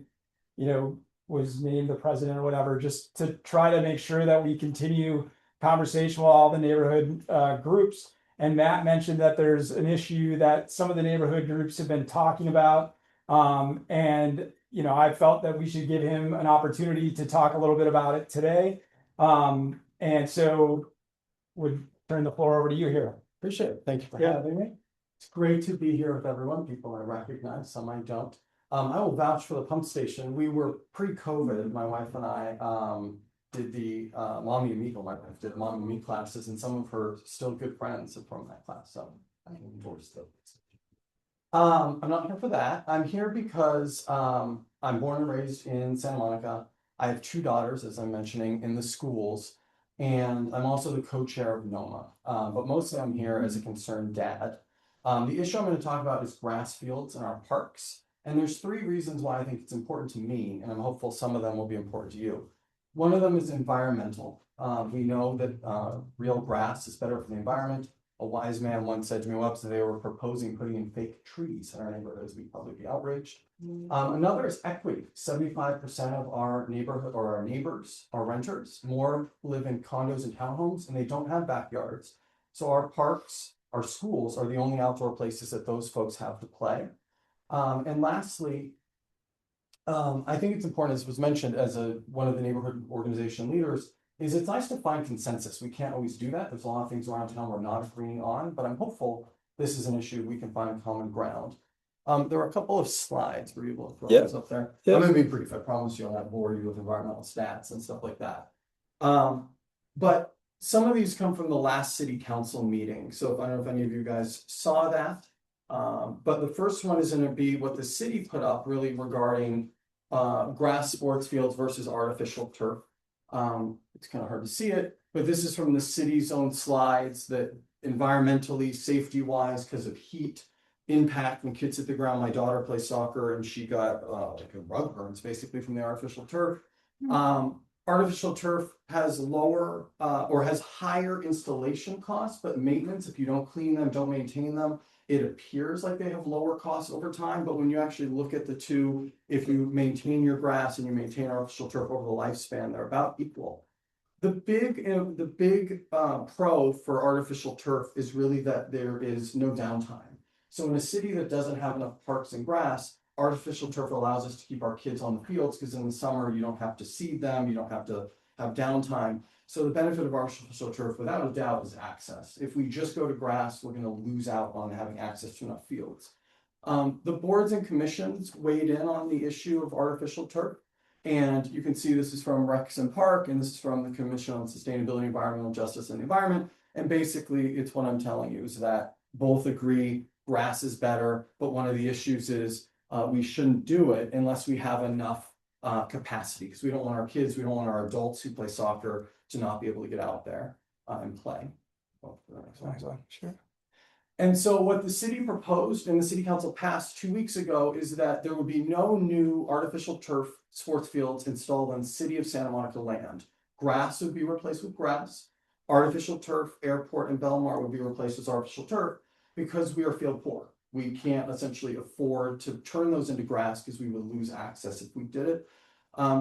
was named the president or whatever, just to try to make sure that we continue conversation with all the neighborhood groups. And Matt mentioned that there's an issue that some of the neighborhood groups have been talking about. And I felt that we should give him an opportunity to talk a little bit about it today. And so would turn the floor over to you here. Appreciate it. Thank you for having me. It's great to be here with everyone. People I recognize, some I don't. I will vouch for the pump station. We were pre-COVID, my wife and I did the Mommy and Me, my wife did Mommy and Me classes, and some of her still good friends are from that class. So I can endorse those. I'm not here for that. I'm here because I'm born and raised in Santa Monica. I have 2 daughters, as I'm mentioning, in the schools. And I'm also the co-chair of NOMA, but mostly I'm here as a concerned dad. The issue I'm going to talk about is grass fields in our parks. And there's 3 reasons why I think it's important to me, and I'm hopeful some of them will be important to you. One of them is environmental. We know that real grass is better for the environment. A wise man once said to me once that they were proposing putting in fake trees in our neighborhoods. We'd probably be outraged. Another is equity. 75% of our neighborhood or our neighbors are renters. More live in condos and townhomes, and they don't have backyards. So our parks, our schools are the only outdoor places that those folks have to play. And lastly, I think it's important, as was mentioned, as one of the neighborhood organization leaders, is it's nice to find consensus. We can't always do that. There's a lot of things around town we're not agreeing on, but I'm hopeful this is an issue we can find common ground. There are a couple of slides. Were you able to throw those up there? I'm going to be brief. I promise you I'll not bore you with environmental stats and stuff like that. But some of these come from the last city council meeting. So I don't know if any of you guys saw that. But the first one is going to be what the city put up really regarding grass sports fields versus artificial turf. It's kind of hard to see it, but this is from the city's own slides that environmentally, safety-wise, because of heat, impact when kids hit the ground. My daughter plays soccer and she got like a rug burns basically from the artificial turf. Artificial turf has lower or has higher installation costs, but maintenance, if you don't clean them, don't maintain them, it appears like they have lower costs over time. But when you actually look at the two, if you maintain your grass and you maintain artificial turf over the lifespan, they're about equal. The big pro for artificial turf is really that there is no downtime. So in a city that doesn't have enough parks and grass, artificial turf allows us to keep our kids on the fields because in the summer you don't have to seed them, you don't have to have downtime. So the benefit of artificial turf, without a doubt, is access. If we just go to grass, we're going to lose out on having access to enough fields. The boards and commissions weighed in on the issue of artificial turf. And you can see this is from Rexon Park, and this is from the Commission on Sustainability, Environmental Justice, and the Environment. And basically, it's what I'm telling you is that both agree grass is better, but one of the issues is we shouldn't do it unless we have enough capacity, because we don't want our kids, we don't want our adults who play soccer to not be able to get out there and play. Sure. And so what the city proposed and the city council passed 2 weeks ago is that there would be no new artificial turf sports fields installed on city of Santa Monica land. Grass would be replaced with grass. Artificial turf, airport and Belmar would be replaced with artificial turf because we are field poor. We can't essentially afford to turn those into grass because we would lose access if we did it.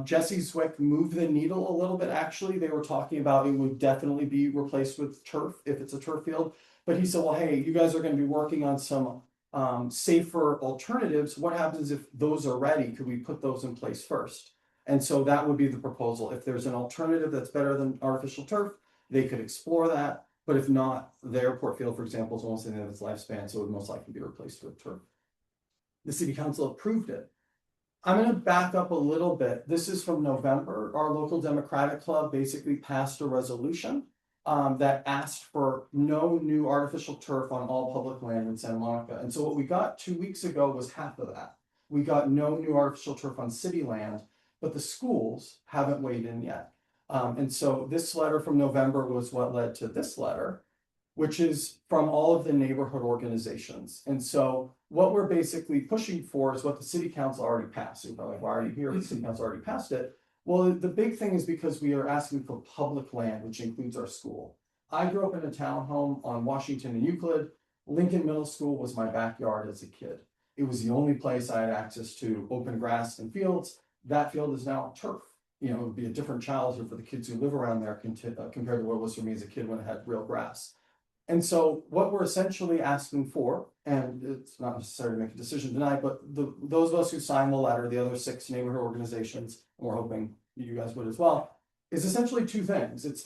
Jesse Zwick moved the needle a little bit. Actually, they were talking about it would definitely be replaced with turf if it's a turf field. But he said, well, hey, you guys are going to be working on some safer alternatives. What happens if those are ready? Could we put those in place first? And so that would be the proposal. If there's an alternative that's better than artificial turf, they could explore that. But if not, the airport field, for example, is almost in its lifespan, so it would most likely be replaced with turf. The city council approved it. I'm going to back up a little bit. This is from November. Our local Democratic Club basically passed a resolution that asked for no new artificial turf on all public land in Santa Monica. And so what we got 2 weeks ago was half of that. We got no new artificial turf on city land, but the schools haven't weighed in yet. And so this letter from November was what led to this letter, which is from all of the neighborhood organizations. And so what we're basically pushing for is what the city council already passed. You're probably like, why are you here? The city council already passed it. Well, the big thing is because we are asking for public land, which includes our school. I grew up in a townhome on Washington and Euclid. Lincoln Middle School was my backyard as a kid. It was the only place I had access to open grass and fields. That field is now turf. You know, it would be a different childhood for the kids who live around there compared to what it was for me as a kid when it had real grass. And so what we're essentially asking for, and it's not necessary to make a decision tonight, but those of us who signed the letter, the other 6 neighborhood organizations, and we're hoping you guys would as well, is essentially 2 things. It's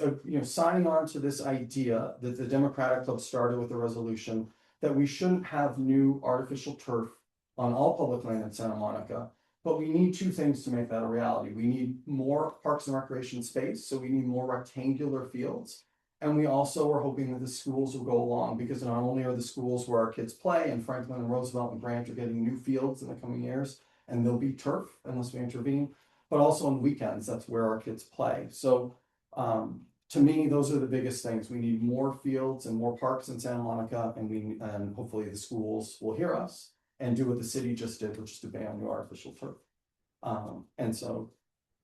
signing on to this idea that the Democratic Club started with a resolution that we shouldn't have new artificial turf on all public land in Santa Monica, but we need 2 things to make that a reality. We need more parks and recreation space, so we need more rectangular fields. And we also are hoping that the schools will go along, because not only are the schools where our kids play, and Franklin and Roosevelt and Grant are getting new fields in the coming years, and there'll be turf unless we intervene, but also on weekends, that's where our kids play. So to me, those are the biggest things. We need more fields and more parks in Santa Monica, and hopefully the schools will hear us and do what the city just did, which is to ban new artificial turf. And so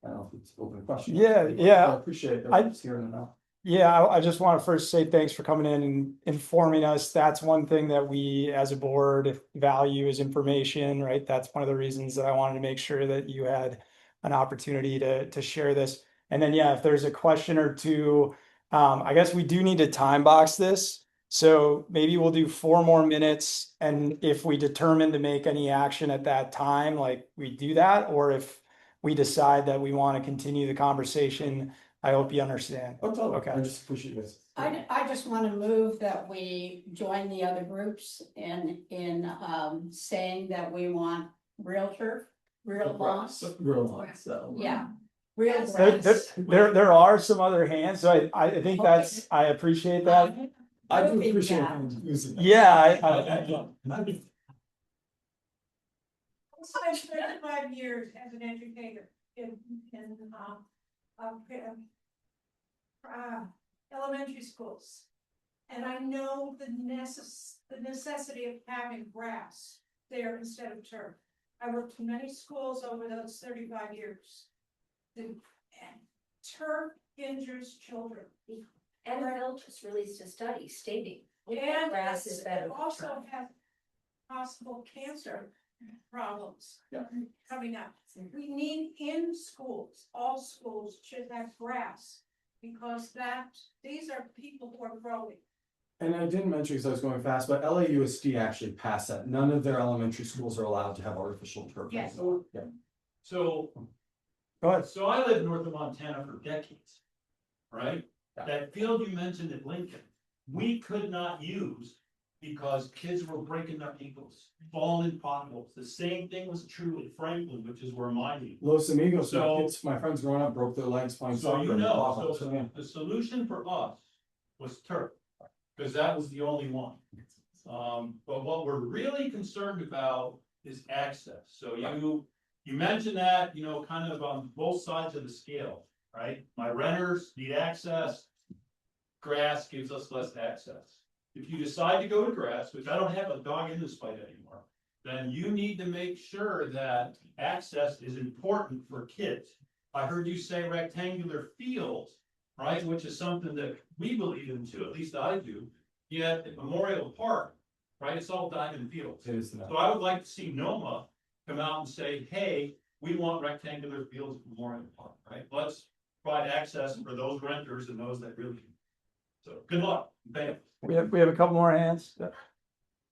I don't know if it's open question. Yeah. I appreciate everyone's hearing it now. Yeah, I just want to first say thanks for coming in and informing us. That's one thing that we as a board value is information, right? That's one of the reasons that I wanted to make sure that you had an opportunity to share this. And then, yeah, if there's a question or two, I guess we do need to time box this. So maybe we'll do 4 more minutes. And if we determine to make any action at that time, like we do that, or if we decide that we want to continue the conversation, I hope you understand. Okay. I just appreciate this. I just want to move that we join the other groups in saying that we want real turf, real lawns. Real lawns. Yeah. Real grass. There are some other hands, so I think that's, I appreciate that. I do appreciate using that. Yeah, I spent 35 years as an educator in elementary schools. And I know the necessity of having grass there instead of turf. I worked in many schools over those 35 years. And turf injures children. NFL just released a study stating And grass is better than also turf. have possible cancer problems coming up. We need in schools, all schools should have grass, because these are people who are growing. And I didn't mention because I was going fast, but LAUSD actually passed that. None of their elementary schools are allowed to have artificial turf. Yes. Yeah. So. Go ahead. So I lived north of Montana for decades, right? That field you mentioned at Lincoln, we could not use because kids were breaking their ankles, falling in potholes. The same thing was true in Franklin, which is where mine is. Los Amigos, So- my friends growing up broke their legs playing So soccer. you in the know, potholes. so the solution for us was turf, because that was the only one. But what we're really concerned about is access. So you mentioned that, kind of on both sides of the scale, right? My renters need access. Grass gives us less access. If you decide to go to grass, which I don't have a dog in this fight anymore, then you need to make sure that access is important for kids. I heard you say rectangular fields, right? Which is something that we believe in too, at least I do. Yet at Memorial Park, right, it's all diamond fields. It is. So I would like to see NOMA come out and say, hey, we want rectangular fields at Memorial Park, right? Let's provide access for those renters and those that really need. So good luck. Thank you. we have a couple more hands.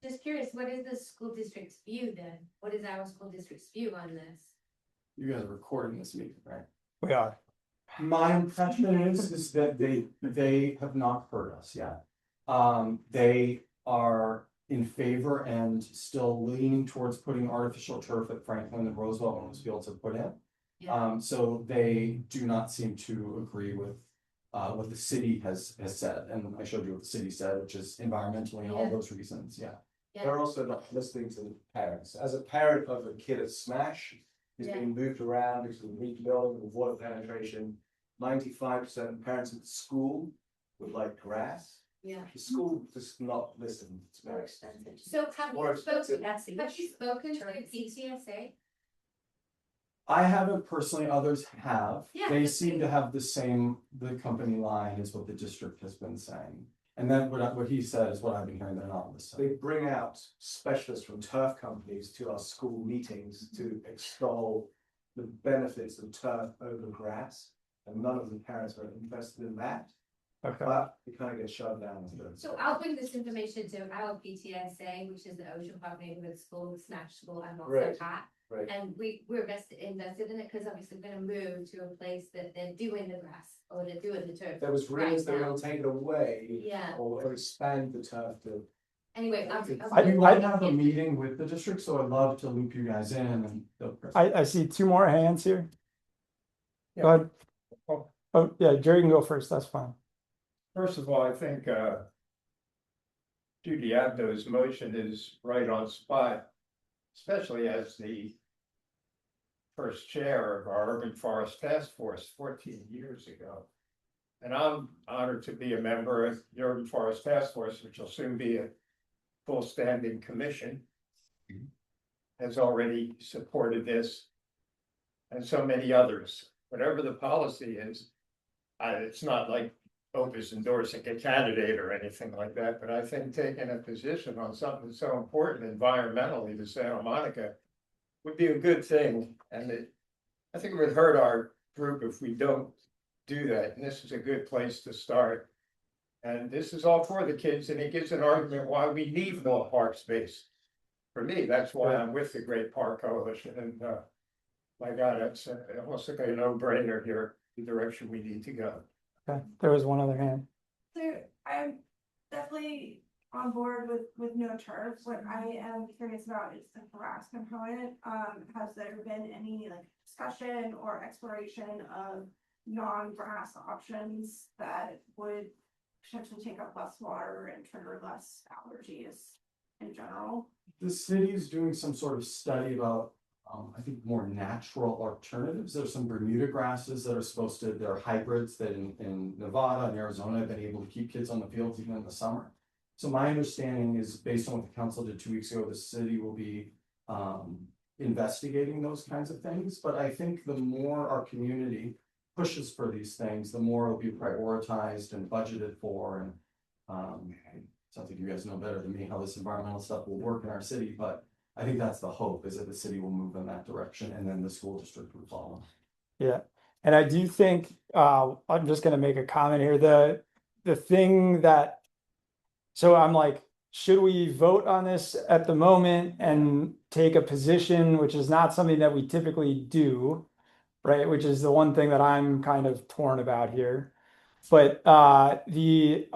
Just curious, what is the school district's view then? What is our school district's view on this? You guys are recording this meeting, right? We are. My impression is that they have not heard us yet. They are in favor and still leaning towards putting artificial turf at Franklin and Roosevelt when those fields have put in. So they do not seem to agree with what the city has said, and I showed you what the city said, which is environmentally and all Yeah. those reasons, yeah. Yeah. also not listening to the parents. As a parent of a kid at Smash, who's Yeah. being moved around because of the new building, with water penetration, 95% of parents at school would like grass. Yeah. The school does not listen to More parents. expensive. So have More you spoken, expensive. have you spoken to the PTSA? I haven't personally, others have. Yeah, They that's seem great. to have the company line is what the district has been saying. And then what he said is what I've been hearing, they're not listening. They bring out specialists from turf companies to our school meetings to extol the benefits of turf over grass. And none of the parents are interested in that. Okay. But we kind of get shoved down. So I'll bring this information to our PTSA, which is the Ocean Park Neighborhood School, the Smash School, and also Right. Pat. Right. And we're invested in it because obviously we're gonna move to a place that they're doing the grass or they're doing the turf. There was rumors they right were now. gonna take it away. Yeah. Or expand the turf to. Anyway, We might have a meeting with the district, so I'd love to loop you guys in and. I see two more hands here. Go ahead. Oh, yeah, Jerry can go first, that's fine. First of all, I think Judy Abdo's motion is right on spot, especially as the first chair of our Urban Forest Task Force 14 years ago. And I'm honored to be a member of the Urban Forest Task Force, which will soon be a full standing commission. Has already supported this and so many others. Whatever the policy is, it's not like OPA's endorsing a candidate or anything like that, but I think taking a position on something so important environmentally to Santa Monica would be a good thing. And I think it would hurt our group if we don't do that. And this is a good place to start. And this is all for the kids, and it gives an argument why we need more park space. For me, that's why I'm with the Great Park Coalition, and my God, it's almost like a no-brainer here, the direction we need to go. Okay, there was one other hand. So I'm definitely on board with no turf. What I am curious about is the grass component. Has there been any like discussion or exploration of non-grass options that would potentially take up less water and trigger less allergies in general? The city is doing some sort of study about, I think, more natural alternatives. There's some Bermuda grasses that are supposed to, they're hybrids that in Nevada and Arizona have been able to keep kids on the fields even in the summer. So my understanding is, based on what the council did 2 weeks ago, the city will be investigating those kinds of things. But I think the more our community pushes for these things, the more it'll be prioritized and budgeted for. And sounds like you guys know better than me how this environmental stuff will work in our city, but I think that's the hope, is that the city will move in that direction and then the school district will follow. Yeah, and I do think, I'm just gonna make a comment here, the thing that, so I'm like, should we vote on this at the moment and take a position, which is not something that we typically do, right? Which is the one thing that I'm kind of torn about here. But the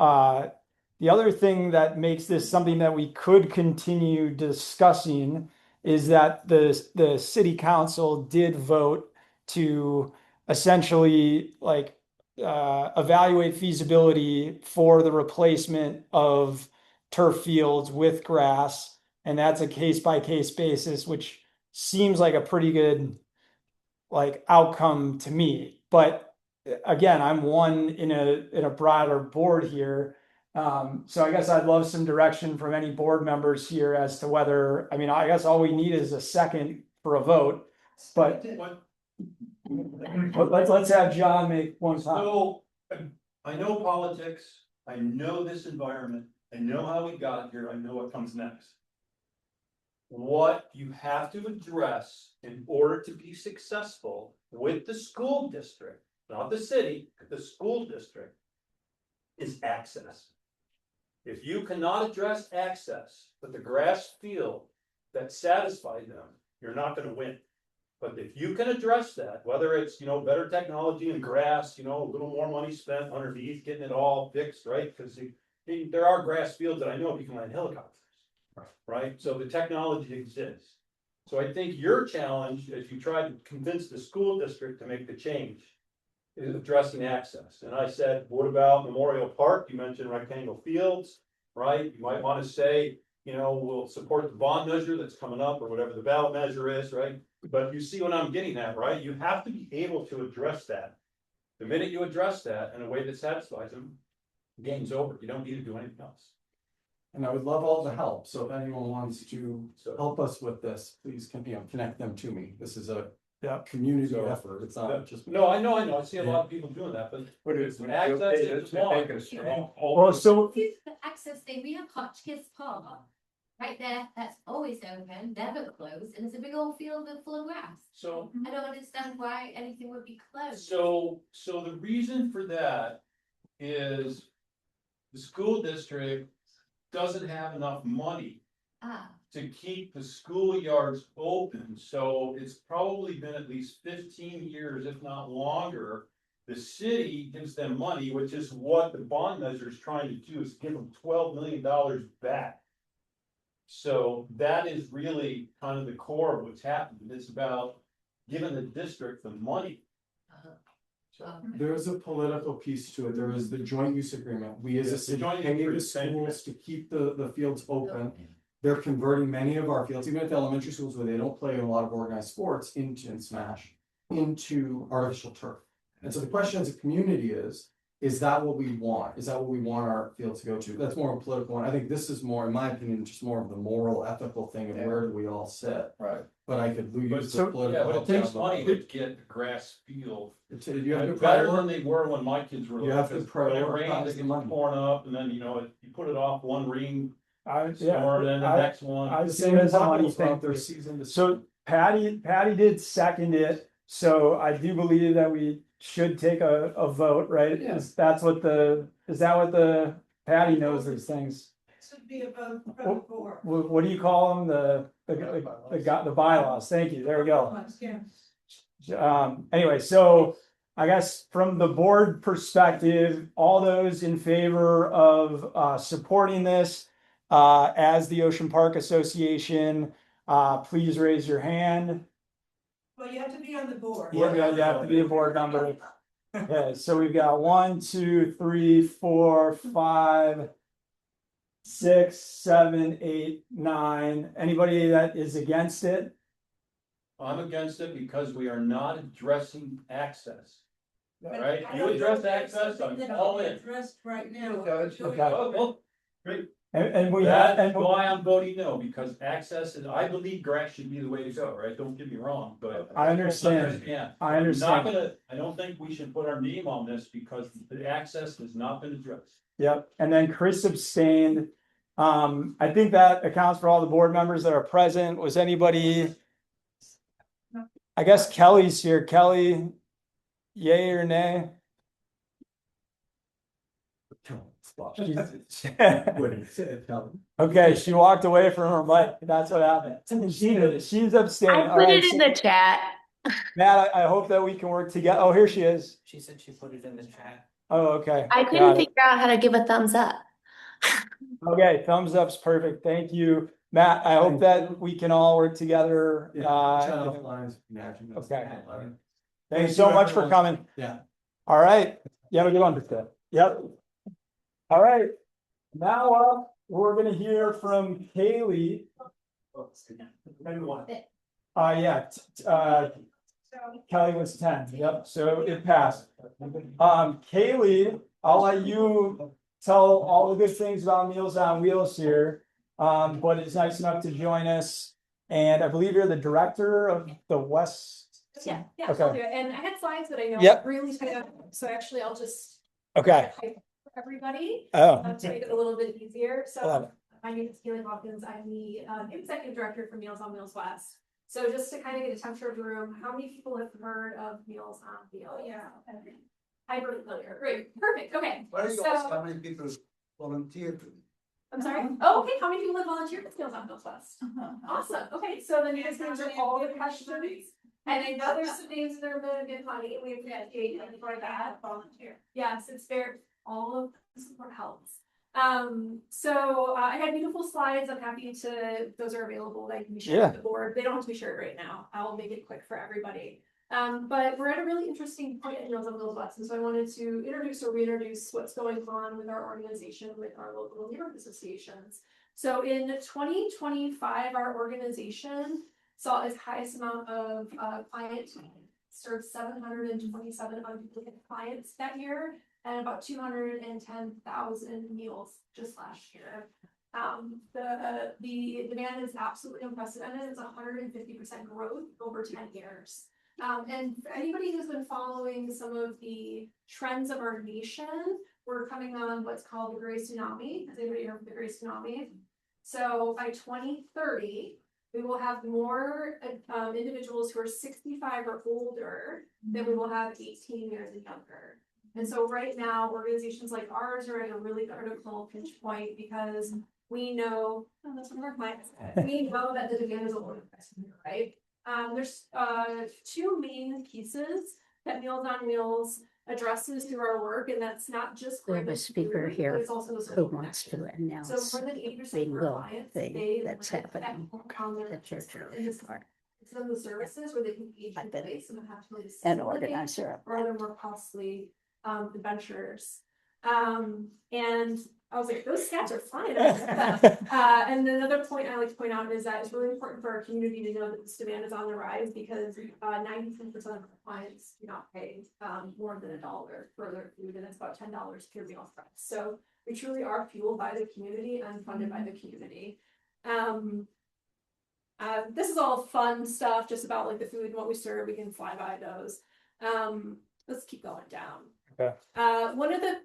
other thing that makes this something that we could continue discussing is that the city council did vote to essentially like evaluate feasibility for the replacement of turf fields with grass, and that's a case by case basis, which seems like a pretty good like outcome to me. But again, I'm one in a broader board here. So I guess I'd love some direction from any board members here as to whether, I mean, I guess all we need is a second for a vote, but let's have John make one comment. So, I know politics, I know this environment, I know how we got here, I know what comes next. What you have to address in order to be successful with the school district, not the city, the school district, is access. If you cannot address access with the grass field that satisfies them, you're not gonna win. But if you can address that, whether it's, better technology and grass, a little more money spent underneath, getting it all fixed, right? Because there are grass fields that I know you can land helicopters. Right, so the technology exists. So I think your challenge, as you try to convince the school district to make the change, is addressing access. And I said, what about Memorial Park? You mentioned rectangle fields, right? You might want to say, you know, we'll support the bond measure that's coming up or whatever the ballot measure is, right? But you see what I'm getting at, right? You have to be able to address that. The minute you address that in a way that satisfies them, the game's over. You don't need to do anything else. And I would love all the help, so if anyone wants to help us with this, please connect them to me. This is a community effort, it's not just. No, I know, I see a lot of people doing that, but. Access is one. Well, so The access thing, we have Hotchkiss Park right there, that's always open, never closed, and it's a big old field full of grass. So. I don't understand why anything would be closed. So the reason for that is the school district doesn't have enough money to keep the schoolyards open. So it's probably been at least 15 years, if not longer. The city gives them money, which is what the bond measure is trying to do, is give them $12 million back. So that is really kind of the core of what's happened. It's about giving the district the money. There is a political piece to it. There is the joint use agreement. We as a city pay the schools to keep the fields open. They're converting many of our fields, even at the elementary schools where they don't play a lot of organized sports into Smash, into artificial turf. And so the question as a community is that what we want? Is that what we want our field to go to? That's more of a political one. I think this is more, in my opinion, just more of the moral, ethical thing of where do we all sit? Right. But I could use So, the political. yeah, but it takes money to get a grass field. You have to better than they were when my kids were. You have to When it rains, prioritize it the gets money. torn up, and then, you know, you put it off one rain. Yeah, Storm, and then the next one. I The see same it as a money hospitals throughout thing. their season to So Patty did second it, so I do believe that we should take a vote, right? Yeah. Is that what the Patty knows these things? This would be a vote from the board. What do you call them? The bylaws. Thank you. There we go. Yeah. Anyway, so I guess from the board perspective, all those in favor of supporting this as the Ocean Park Association, please raise your hand. Well, you have to be on the board. Yeah, you have to be a board member. Okay, so we've got 1, 2, 3, 4, 5, 6, 7, 8, 9. Anybody that is against it? I'm against it because we are not addressing access. But Right? I You don't address think it's access, something I'm that all can be in. addressed right now. Okay. Oh, well, great. And we have, That's and why I'm voting no, because access, and I believe grass should be the way to go, right? Don't get me wrong, but. I understand. Yeah. I understand. I don't think we should put our name on this because the access has not been addressed. Yep, and then Chris abstained. I think that accounts for all the board members that are present. Was anybody? I guess Kelly's here. Kelly, yay or nay? Okay, she walked away from her mic. That's what happened. She's abstaining. I put it in the chat. Matt, I hope that we can work together. Oh, here she is. She said she put it in the chat. Oh, okay. I Got couldn't it. figure out how to give a thumbs up. Okay, thumbs up's perfect. Thank you, Matt. I hope that we can all work together. Okay. Thanks so much for coming. Yeah. All right. You have a good one. Yep. All right. Now we're gonna hear from Kaylee. Yeah. Kelly was 10. Yep. So it passed. Kaylee, I'll let you tell all the good things about Meals on Wheels here. But it's nice enough to join us. And I believe you're the director of the West. Yeah, Okay. I'll do it. And I had slides that I know Yep. really kind of, so actually I'll just. Okay. type for everybody. Oh. To make it a little bit easier. Love So it. my name is Kaylee Hawkins. I'm the executive director for Meals on Wheels West. So just to kind of get a temperature of the room, how many people have heard of Meals on Wheels? Oh, yeah. Hyper familiar. Great. Perfect. Okay. Why don't you ask So, how many people volunteered? I'm sorry. Oh, okay. How many people have volunteered with Meals on Wheels West? Awesome. Okay. So then you guys can answer all the questions. And I know there's some names that are going to get funny. We appreciate it for that. Volunteer. Yes, it's fair. All of the support helps. So I had beautiful slides. I'm happy to, those are available. They can be shared with the board. They don't have to be shared right now. I'll make it quick for everybody. But we're at a really interesting point at Meals on Wheels West, and so I wanted to introduce or reintroduce what's going on with our organization, with our local neighborhood associations. So in 2025, our organization saw its highest amount of clients, served 727 unduplicate clients that year, and about 210,000 meals just last year. The demand is absolutely unprecedented. It's 150% growth over 10 years. And for anybody who's been following some of the trends of our nation, we're coming on what's called the Gray Tsunami. Has anybody heard of the Gray Tsunami? So by 2030, we will have more individuals who are 65 or older than we will have 18 years and younger. And so right now, organizations like ours are at a really critical pinch point because we know, that's one of our clients, we know that the demand is overpriced, right? There's two main pieces that Meals on Wheels addresses through our work, and that's not just We have a speaker here who wants to announce so more than 80% the of our little clients, thing that's happening at church. some of the services where they can age in place and have to really An facilitate organizer of or other more costly adventures. And I was like, those stats are flying. And another point I like to point out is that it's really important for our community to know that this demand is on the rise because 93% of our clients do not pay more than $1 for their food, and it's about $10 per meal price. So we truly are fueled by the community and funded by the community. This is all fun stuff just about like the food and what we serve. We can fly by those. Let's keep going down. Okay. One of the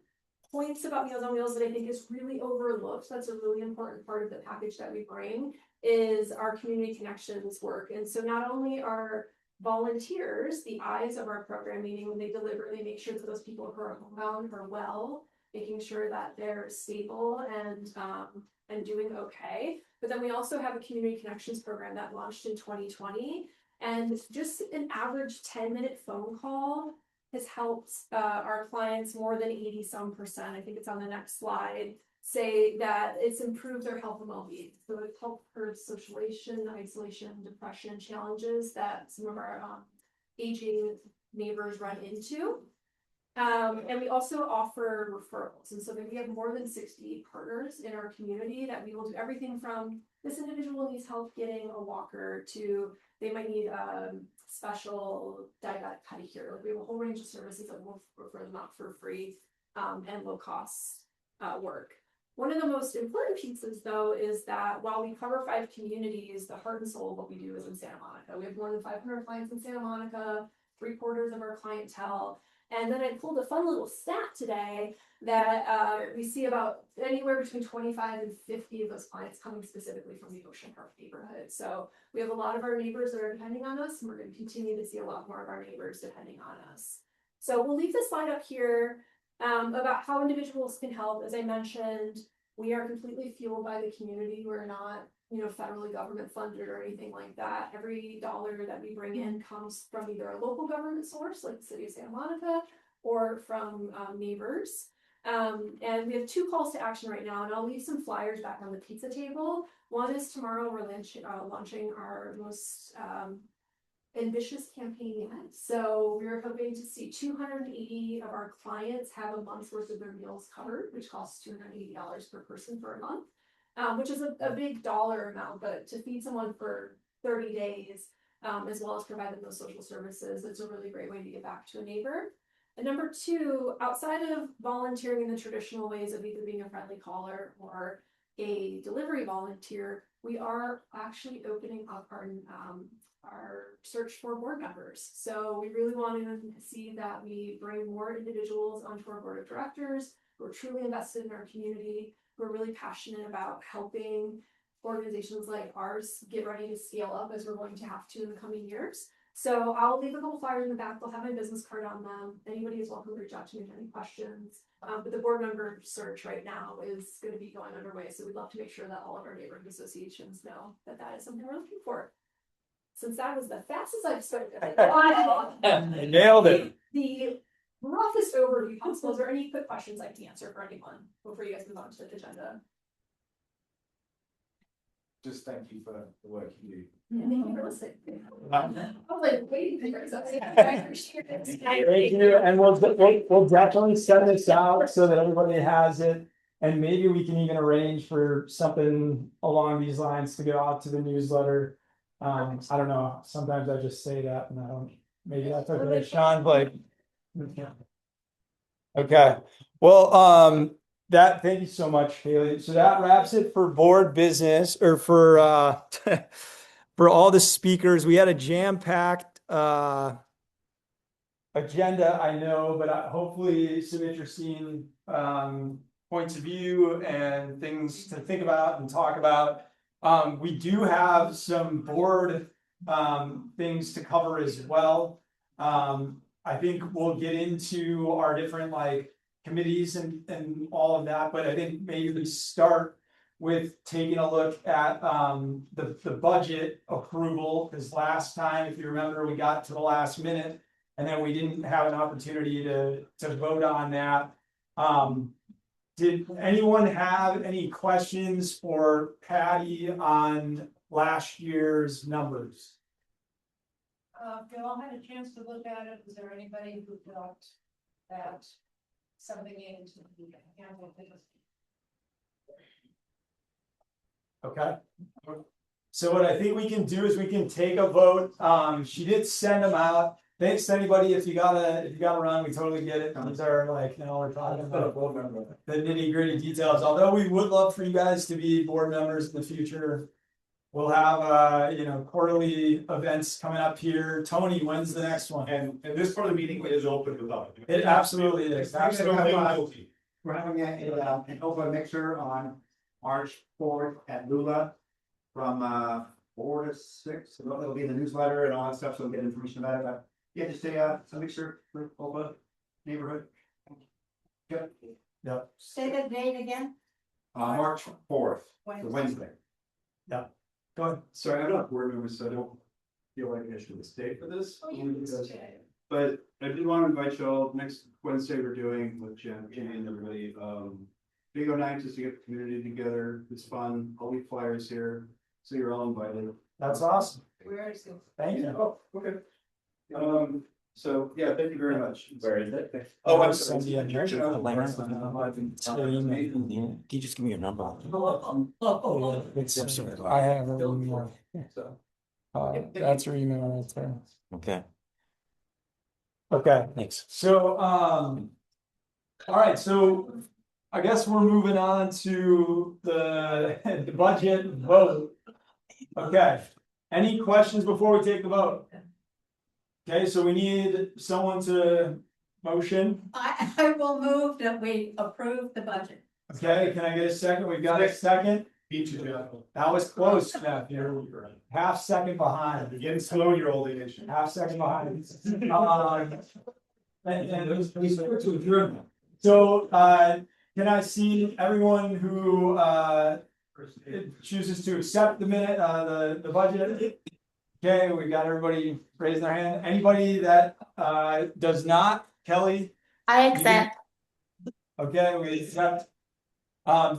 points about Meals on Wheels that I think is really overlooked, that's a really important part of the package that we bring, is our community connections work. And so not only are volunteers the eyes of our program, meaning when they deliberately make sure that those people who are homebound are well, making sure that they're stable and doing okay. But then we also have a community connections program that launched in 2020, and just an average 10-minute phone call has helped our clients more than 80% I think it's on the next slide, say that it's improved their health and well-being. So it's helped curb socialization, isolation, depression challenges that some of our aging neighbors run into. And we also offer referrals. And so we have more than 60 partners in our community that we will do everything from this individual needs help getting a walker to they might need special diabetic pedicure. Like we have a whole range of services that we'll refer them out for free and low cost work. One of the most important pieces though is that while we cover 5 communities, the heart and soul of what we do is in Santa Monica. We have more than 500 clients in Santa Monica, 3/4 of our clientele. And then I pulled a fun little stat today that we see about anywhere between 25 and 50 of those clients coming specifically from the Ocean Park neighborhood. So we have a lot of our neighbors that are depending on us, and we're going to continue to see a lot more of our neighbors depending on us. So we'll leave this slide up here about how individuals can help. As I mentioned, we are completely fueled by the community. We're not, federally government funded or anything like that. Every dollar that we bring in comes from either a local government source, like the city of Santa Monica, or from neighbors. And we have 2 calls to action right now, and I'll leave some flyers back on the pizza table. One is tomorrow we're launching our most ambitious campaign yet. So we're hoping to see 280 of our clients have a month's worth of their meals covered, which costs $280 per person for a month, which is a big dollar amount, but to feed someone for 30 days, as well as provide them those social services, it's a really great way to get back to a neighbor. And number 2, outside of volunteering in the traditional ways of either being a friendly caller or a delivery volunteer, we are actually opening up our search for board members. So we really want to see that we bring more individuals onto our board of directors who are truly invested in our community, who are really passionate about helping organizations like ours get ready to scale up as we're going to have to in the coming years. So I'll leave a couple flyers in the back. They'll have my business card on them. Anybody is welcome to reach out to me with any questions. But the board member search right now is going to be going underway. So we'd love to make sure that all of our neighborhood associations know that that is something we're looking for. Since that was the fastest I've spoken, Nailed it. The roughest overview possible. Is there any quick questions I can answer for anyone before you guys move on to the agenda? just thank you for the work you do. Thank you for listening. I was like waiting for something. Thank you, and we'll definitely send this out so that everybody has it. And maybe we can even arrange for something along these lines to go out to the newsletter. I don't know, sometimes I just say that and I don't, maybe that's okay, Sean, but. Okay, well, thank you so much, Haley. So that wraps it for board business or for for all the speakers. We had a jam-packed agenda, I know, but hopefully some interesting points of view and things to think about and talk about. We do have some board things to cover as well. I think we'll get into our different like committees and all of that, but I think maybe we start with taking a look at the budget approval, because last time, if you remember, we got to the last minute and then we didn't have an opportunity to vote on that. Did anyone have any questions for Patty on last year's numbers? If you all had a chance to look at it, is there anybody who felt that something needed to be handled? Okay. So what I think we can do is we can take a vote. She did send them out. Thanks to anybody. If you gotta run, we totally get it. These are like, we're talking about the nitty gritty details. Although we would love for you guys to be board members in the future. We'll have quarterly events coming up here. Tony, when's the next one? And this part of the meeting is open to the public. It absolutely is. Absolutely. We're having an open mixer on March 4th at Lula from 4 to 6. It'll be in the newsletter and all that stuff, so we'll get information about it. But yeah, just a mixer for OPA neighborhood. Yep. Yep. Say that date again. March 4th, Wednesday. Yep. Go ahead. Sorry, I'm not board member, so I don't feel like I should stay for this. But I did want to invite y'all, next Wednesday we're doing with Jen and everybody, Bingo night, just to get the community together. It's fun. I'll leave flyers here, so you're all invited. That's awesome. Where is it? Thank you. Oh, okay. So yeah, thank you very much. Where is it? Oh, I'm sorry. Can you just give me your number? I have her email. That's her email right there. Okay. Okay. Thanks. So, all right, so I guess we're moving on to the budget vote. Okay, any questions before we take the vote? Okay, so we need someone to motion. I will move that we approve the budget. Okay, can I get a second? We've got a second. That was close, Jeff. You're half second behind. You're getting slow in your old age. Half second behind. So, can I see everyone who chooses to accept the minute, the budget? Okay, we got everybody raising their hand. Anybody that does not, Kelly? I accept. Okay, we accept.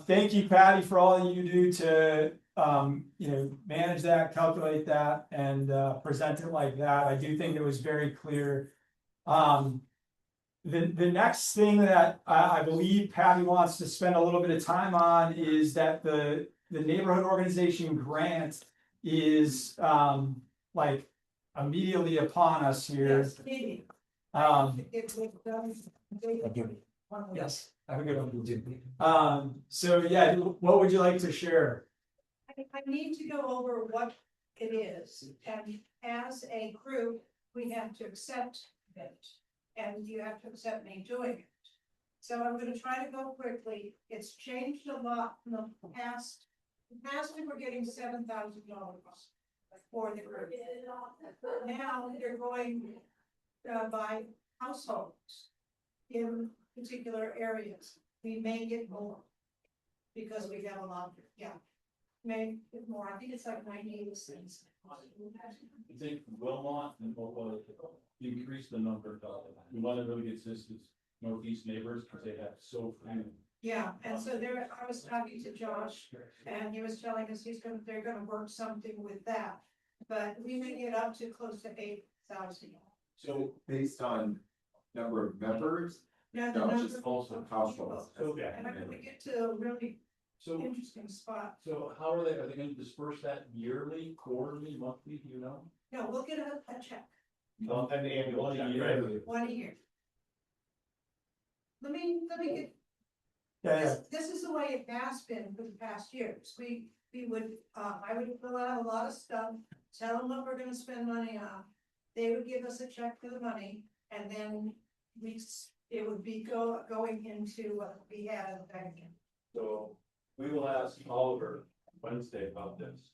Thank you, Patty, for all you do to manage that, calculate that, and present it like that. I do think it was very clear. The next thing that I believe Patty wants to spend a little bit of time on is that the neighborhood organization grant is like immediately upon us here. Yes, have a good one. So yeah, what would you like to share? I need to go over what it is, and as a group, we have to accept it, and you have to accept me doing it. So I'm gonna try to go quickly. It's changed a lot in the past. In the past, we were getting $7,000 for the group. Now they're going by households in particular areas. We may get more because we have a lot, may get more. I think it's like 98 cents. I think Wilmot and OPA increase the number of, we want to really get this northeast neighbors because they have so few Yeah, and so there, I was talking to Josh, and he was telling us they're gonna work something with that. But we may get up to close to 8,000. So based on number of members, No, the no, it's number just of also households. Okay. And I'm gonna get to a really So, interesting spot. so how are they gonna disperse that yearly, quarterly, monthly, do you know? No, we'll get a check, An annual One a check, year. right? one a year. Let me get. Yeah, This is the way it has been for the past years. We would, I would fill out a lot of stuff, tell them what we're gonna spend money on. They would give us a check for the money, and then it would be going into what we had in the bank. So we will ask Oliver Wednesday about this.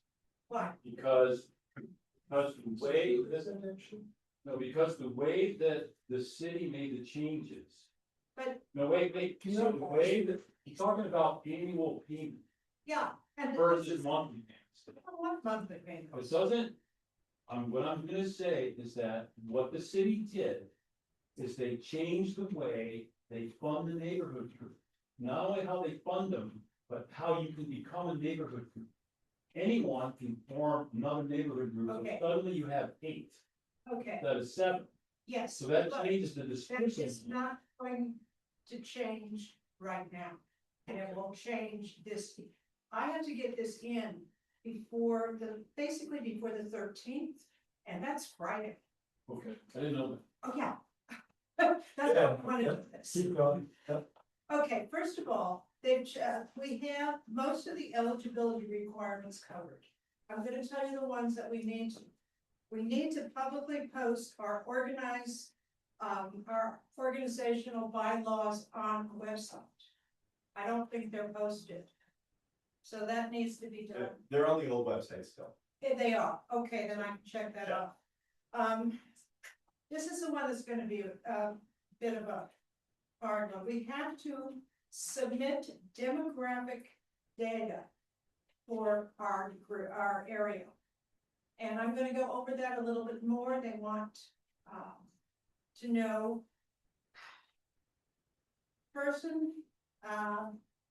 Why? Because the way, because the way that the city made the changes. But, No, wait, so the way that, he's talking about annual payment yeah, and. versus monthly payments. What monthly payment? It doesn't, what I'm gonna say is that what the city did is they changed the way they fund the neighborhood group. Not only how they fund them, but how you can become a neighborhood group. Anyone can form another neighborhood group, so Okay. suddenly you have 8, Okay, instead of 7. yes. So that but changes the That description. is not going to change right now, and it will change this. I have to get this in basically before the 13th, and that's Friday. Okay, I didn't know that. Oh, yeah. That's what I wanted to do this. keep going. Yep. Okay, first of all, we have most of the eligibility requirements covered. I'm gonna tell you the ones that we need to. We need to publicly post our organizational bylaws on the website. I don't think they're posted. So that needs to be done. They're on the old website still. If they are, okay, then I can check that off. This is the one that's gonna be a bit of a hard one. We have to submit demographic data for our area. And I'm gonna go over that a little bit more. They want to know person,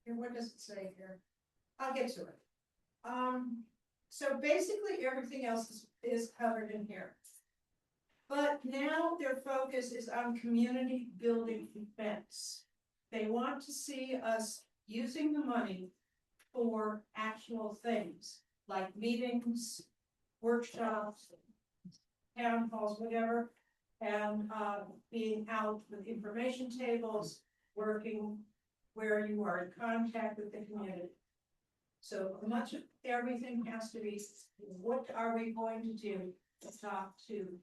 here, what does it say here? I'll get to it. So basically everything else is covered in here. But now their focus is on community building events. They want to see us using the money for actual things like meetings, workshops, town halls, whatever, and being out with information tables, working where you are in contact with the community. So much of everything has to be, what are we going to do to talk to?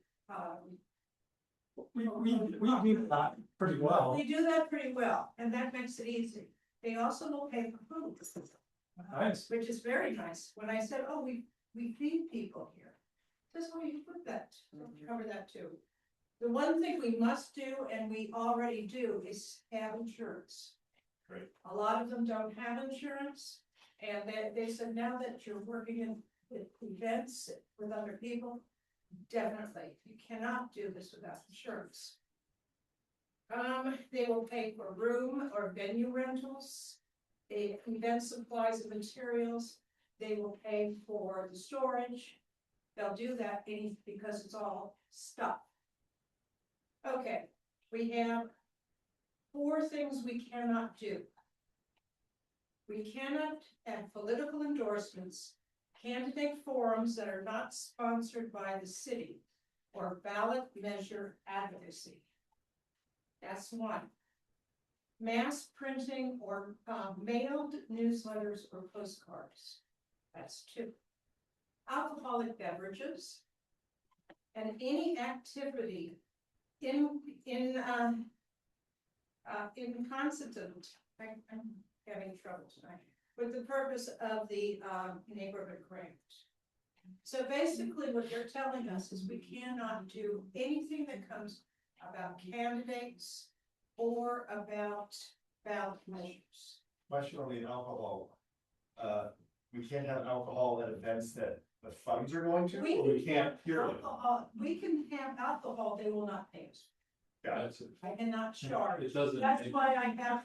We do that pretty well. We do that pretty well, and that makes it easy. They also will pay for food. Nice. Which is very nice. When I said, oh, we feed people here. That's why you put that, cover that too. The one thing we must do, and we already do, is have insurance. Great. A lot of them don't have insurance, and they said now that you're working in with events with other people, definitely, you cannot do this without insurance. They will pay for room or venue rentals, event supplies and materials. They will pay for the storage. They'll do that because it's all stuff. Okay, we have 4 things we cannot do. We cannot have political endorsements, candidate forums that are not sponsored by the city, or ballot measure advocacy. That's 1. Mass printing or mailed newsletters or postcards. That's 2. Alcoholic beverages and any activity in consistent. I'm having trouble tonight with the purpose of the neighborhood grant. So basically, what they're telling us is we cannot do anything that comes about candidates or about ballot measures. Question on the alcohol. We can't have alcohol at events that the funds are going to, or we can't purely. We can have alcohol, they will not pay us. Got it. I cannot charge. It doesn't. That's why I have.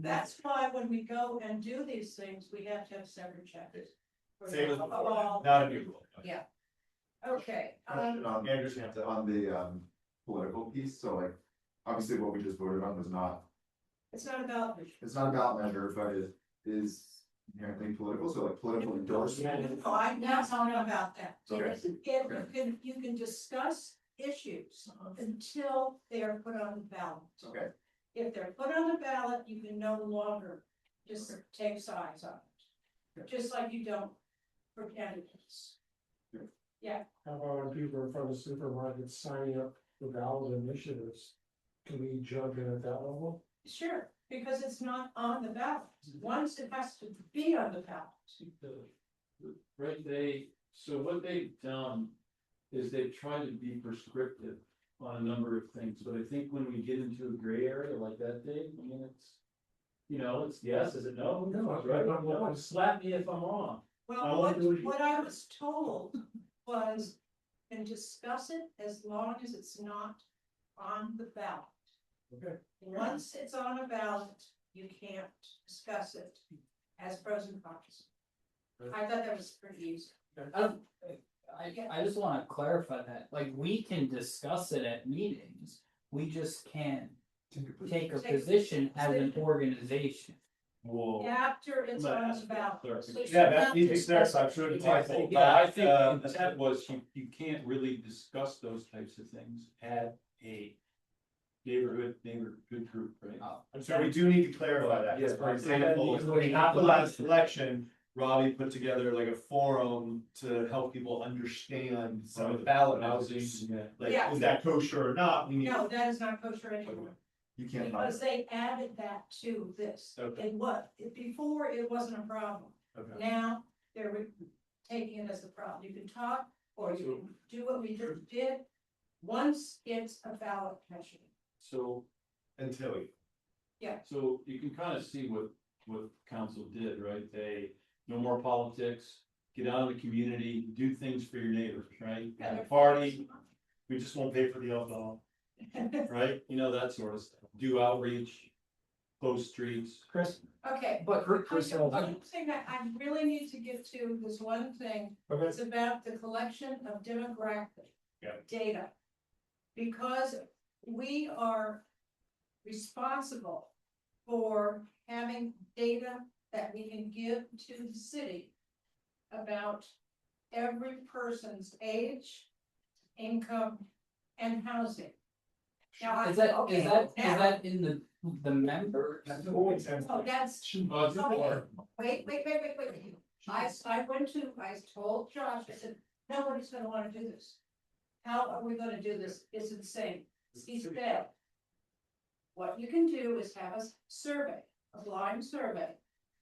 That's why when we go and do these things, we have to have separate checks. For Same with alcohol. not a new rule. Yeah. Okay, Andrew's answer on the political piece, so like, obviously what we just voted on was not, it's not about. it's not a ballot measure, but it is inherently political, so like political endorsement. No, I'm not talking about that. Okay. You can discuss issues until they are put on the ballot. Okay. If they're put on the ballot, you can no longer just take sides on it. Just like you don't for candidates. Yeah. How about when people in front of supermarkets signing up for ballot initiatives? Can we judge it at that level? Sure, because it's not on the ballot. Once it has to be on the ballot. Right, so what they've done is they've tried to be prescriptive on a number of things, but I think when we get into a gray area like that, Dave, I mean, it's, it's yes, is it no? No, right, no, slap me if I'm wrong. Well, what I was told was, and discuss it as long as it's not on the ballot. Okay. Once it's on a ballot, you can't discuss it as pros and cons. I thought that was pretty easy. I just wanna clarify that, like, we can discuss it at meetings, we just can't take a position as an organization. Whoa. After it's on the ballot. Yeah, that needs to be I'm sure. Yeah, I think the intent was you can't really discuss those types of things at a neighborhood group, right? So we do need to clarify that, because for example, at the last election, Robbie put together like a forum to help people understand some of the ballot housing. Like, Yeah. is that kosher or not? We need. No, that is not kosher anymore. You can't. Because they added that to this. Okay. Before it wasn't a problem. Okay. Now they're taking it as a problem. You can talk or you can do what we just did. Once it's a ballot measure. So, Until you. Yeah. so you can kind of see what council did, right? No more politics, get out in the community, do things for your neighbors, right? Have a party, we just won't pay for the alcohol, right? That sort of stuff. Do outreach, close streets. Chris? Okay. But Chris, One thing that I really need to get to is one thing. Okay. It's about the collection of demographic data. Because we are responsible for having data that we can give to the city about every person's age, income, and housing. Now, Is that in the member? Oh, that's. Wait. I told Josh, I said, nobody's gonna wanna do this. How are we gonna do this? It's insane. He said, what you can do is have a survey, a blind survey,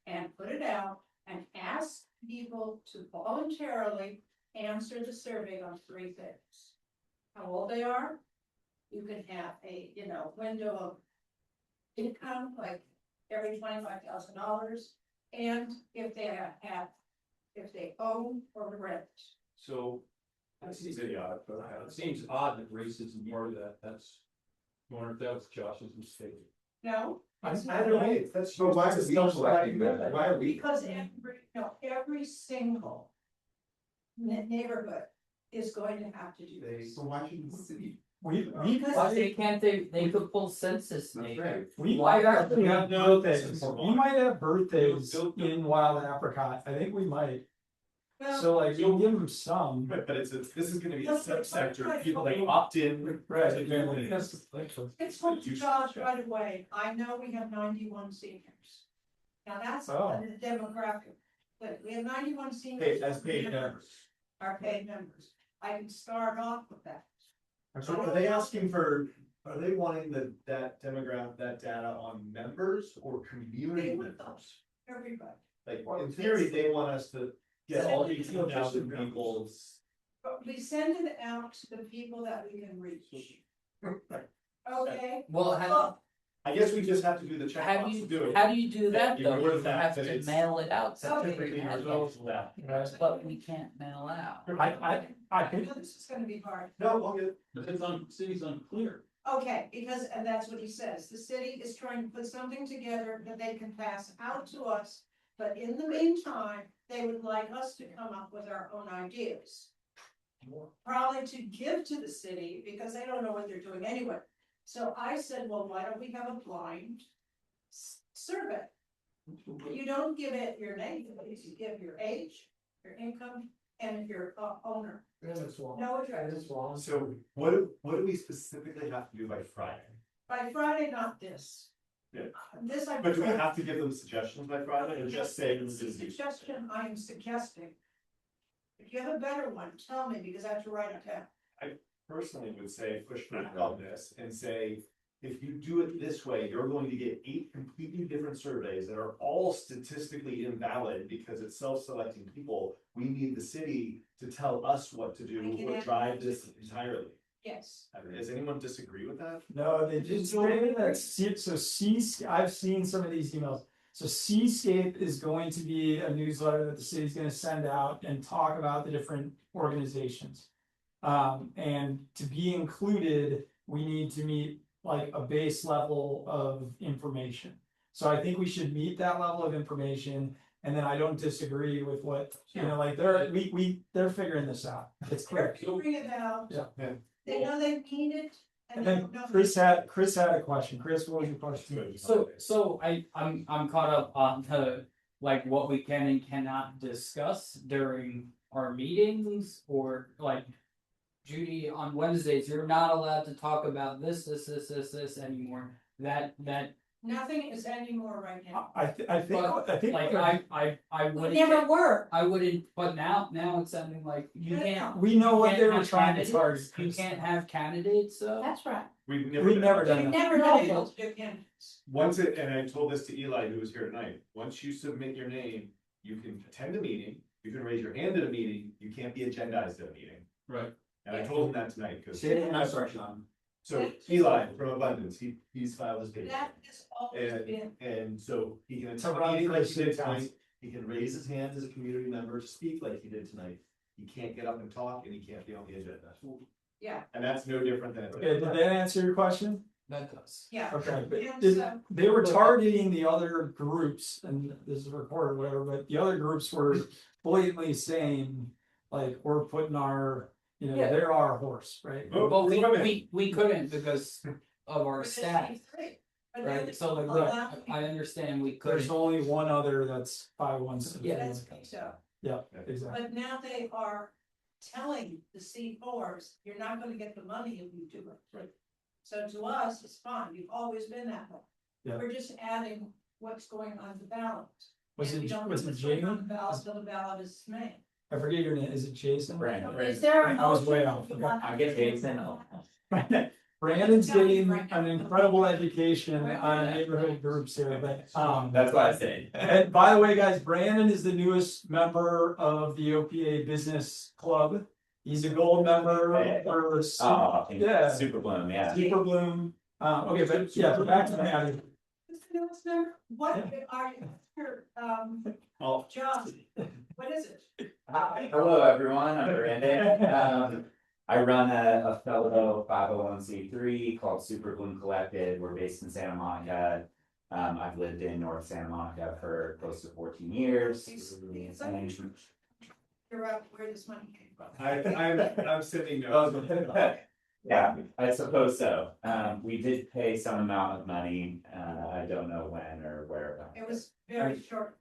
and put it out and ask people to voluntarily answer the survey on 3 things. How old they are. You can have a, window of income, like every $25,000, and if they own or rent. So. It seems odd that race isn't part of that. I wonder if that was Josh's mistake. No. That's. So why are we collecting that? Why are we? Because every single neighborhood is going to have to do this. So why shouldn't the city? Because they could pull census data. We might actually have birthdays. We might have birthdays in Wild Apricot. I think we might. Well, So like you'll give them some. But this is gonna be a subsector, people that opt in. Right. It's told to Josh right away. I know we have 91 seniors. Now that's a demographic, but we have 91 seniors. As paid members. Are paid members. I can start off with that. So are they wanting that demographic, that data on members or community members? Everybody. Like, in theory, they want us to get all 18,000 people's. But we send it out to the people that we can reach. Okay? Well, I guess we just have to do the How checkbox do to do you, it. how do you do that And though? ignore the You fact have that to it's mail it out to typically every resolved. but we can't mail out. I think, This is gonna be hard. No, all good. But it's city's unclear. Okay, because, and that's what he says, the city is trying to put something together that they can pass out to us. But in the meantime, they would like us to come up with our own ideas. Probably to give to the city, because they don't know what they're doing anyway. So I said, well, why don't we have a blind survey? You don't give it your name, you give your age, your income, and your owner. No address. So what do we specifically have to do by Friday? By Friday, not this. Yeah. This I. But do we have to give them suggestions by Friday or just say this is? Suggestion I am suggesting. If you have a better one, tell me, because I have to write it down. I personally would say push for this and say, if you do it this way, you're going to get 8 completely different surveys that are all statistically invalid because it's self-selecting people. We need the city to tell us what to do or drive this entirely. Yes. I mean, does anyone disagree with that? no, they did say that, so I've seen some of these emails. So Seascape is going to be a newsletter that the city's gonna send out and talk about the different organizations. And to be included, we need to meet like a base level of information. So I think we should meet that level of information, and then I don't disagree with what, you know, like they're figuring this out. It's They're clear. figuring it out. Yeah. They know they need it. And they then don't know- Chris had a question. Chris, what was your question? So I'm caught up on the, like, what we can and cannot discuss during our meetings, or like, Judy, on Wednesdays, you're not allowed to talk about this anymore. That Nothing is anymore right now. I think like I We wouldn't. never were. I wouldn't, but now it's sounding like you can't. We know what you they can't were have trying to candidates. target. You can't have candidates, so. That's right. We've We've never done We've that. never been able to do candidates. Once it, and I told this to Eli, who was here tonight, once you submit your name, you can attend a meeting, you can raise your hand at a meeting, you can't be agendized at a meeting. Right. And I told him that tonight, because. I'm sorry, Sean. So Eli from Abundance, he's filed his paper. That has always been. And so he can To attend a run meeting for like the he city did tonight, council. he can raise his hand as a community member to speak like he did tonight. He can't get up and talk and he can't be on the agenda. Yeah. And that's no different than. Okay, did that answer your question? That does. Yeah. Okay, but And did- so- they were targeting the other groups, and this is recorded, or whatever, but the other groups were blatantly saying, like, we're putting our, you know, Yeah. they're our horse, right? But we couldn't because of our staff, right? So like, look, I understand we There's couldn't. only one other that's 5-1. Yeah. So, Yeah, exactly. but now they are telling the C4s, you're not gonna get the money if you do it. Right. So to us, it's fine, you've always been that way. Yeah. We're just adding what's going on the ballot. Was And it we don't know was it what's going on Jamie? the ballot till the ballot is made. I forget your name. Is it Jason? Is there a I was way motion? off. I get Jason. Brandon's getting an incredible education on neighborhood groups here, but That's what I say. and by the way, guys, Brandon is the newest member of the OPA Business Club. He's a gold member for yeah, Super Bloom, yeah. Super Bloom. Okay, but yeah, back to Maddie. Mr. Newest, member, what are your, job? What is it? Hi, hello everyone, I'm Brandon. I run a fellow 501c3 called Super Bloom Collective. We're based in Santa Monica. I've lived in North Santa Monica for close to 14 years. Figure out where this money came from. I'm sending notes. Yeah, I suppose so. We did pay some amount of money. I don't know when or where. It was very short.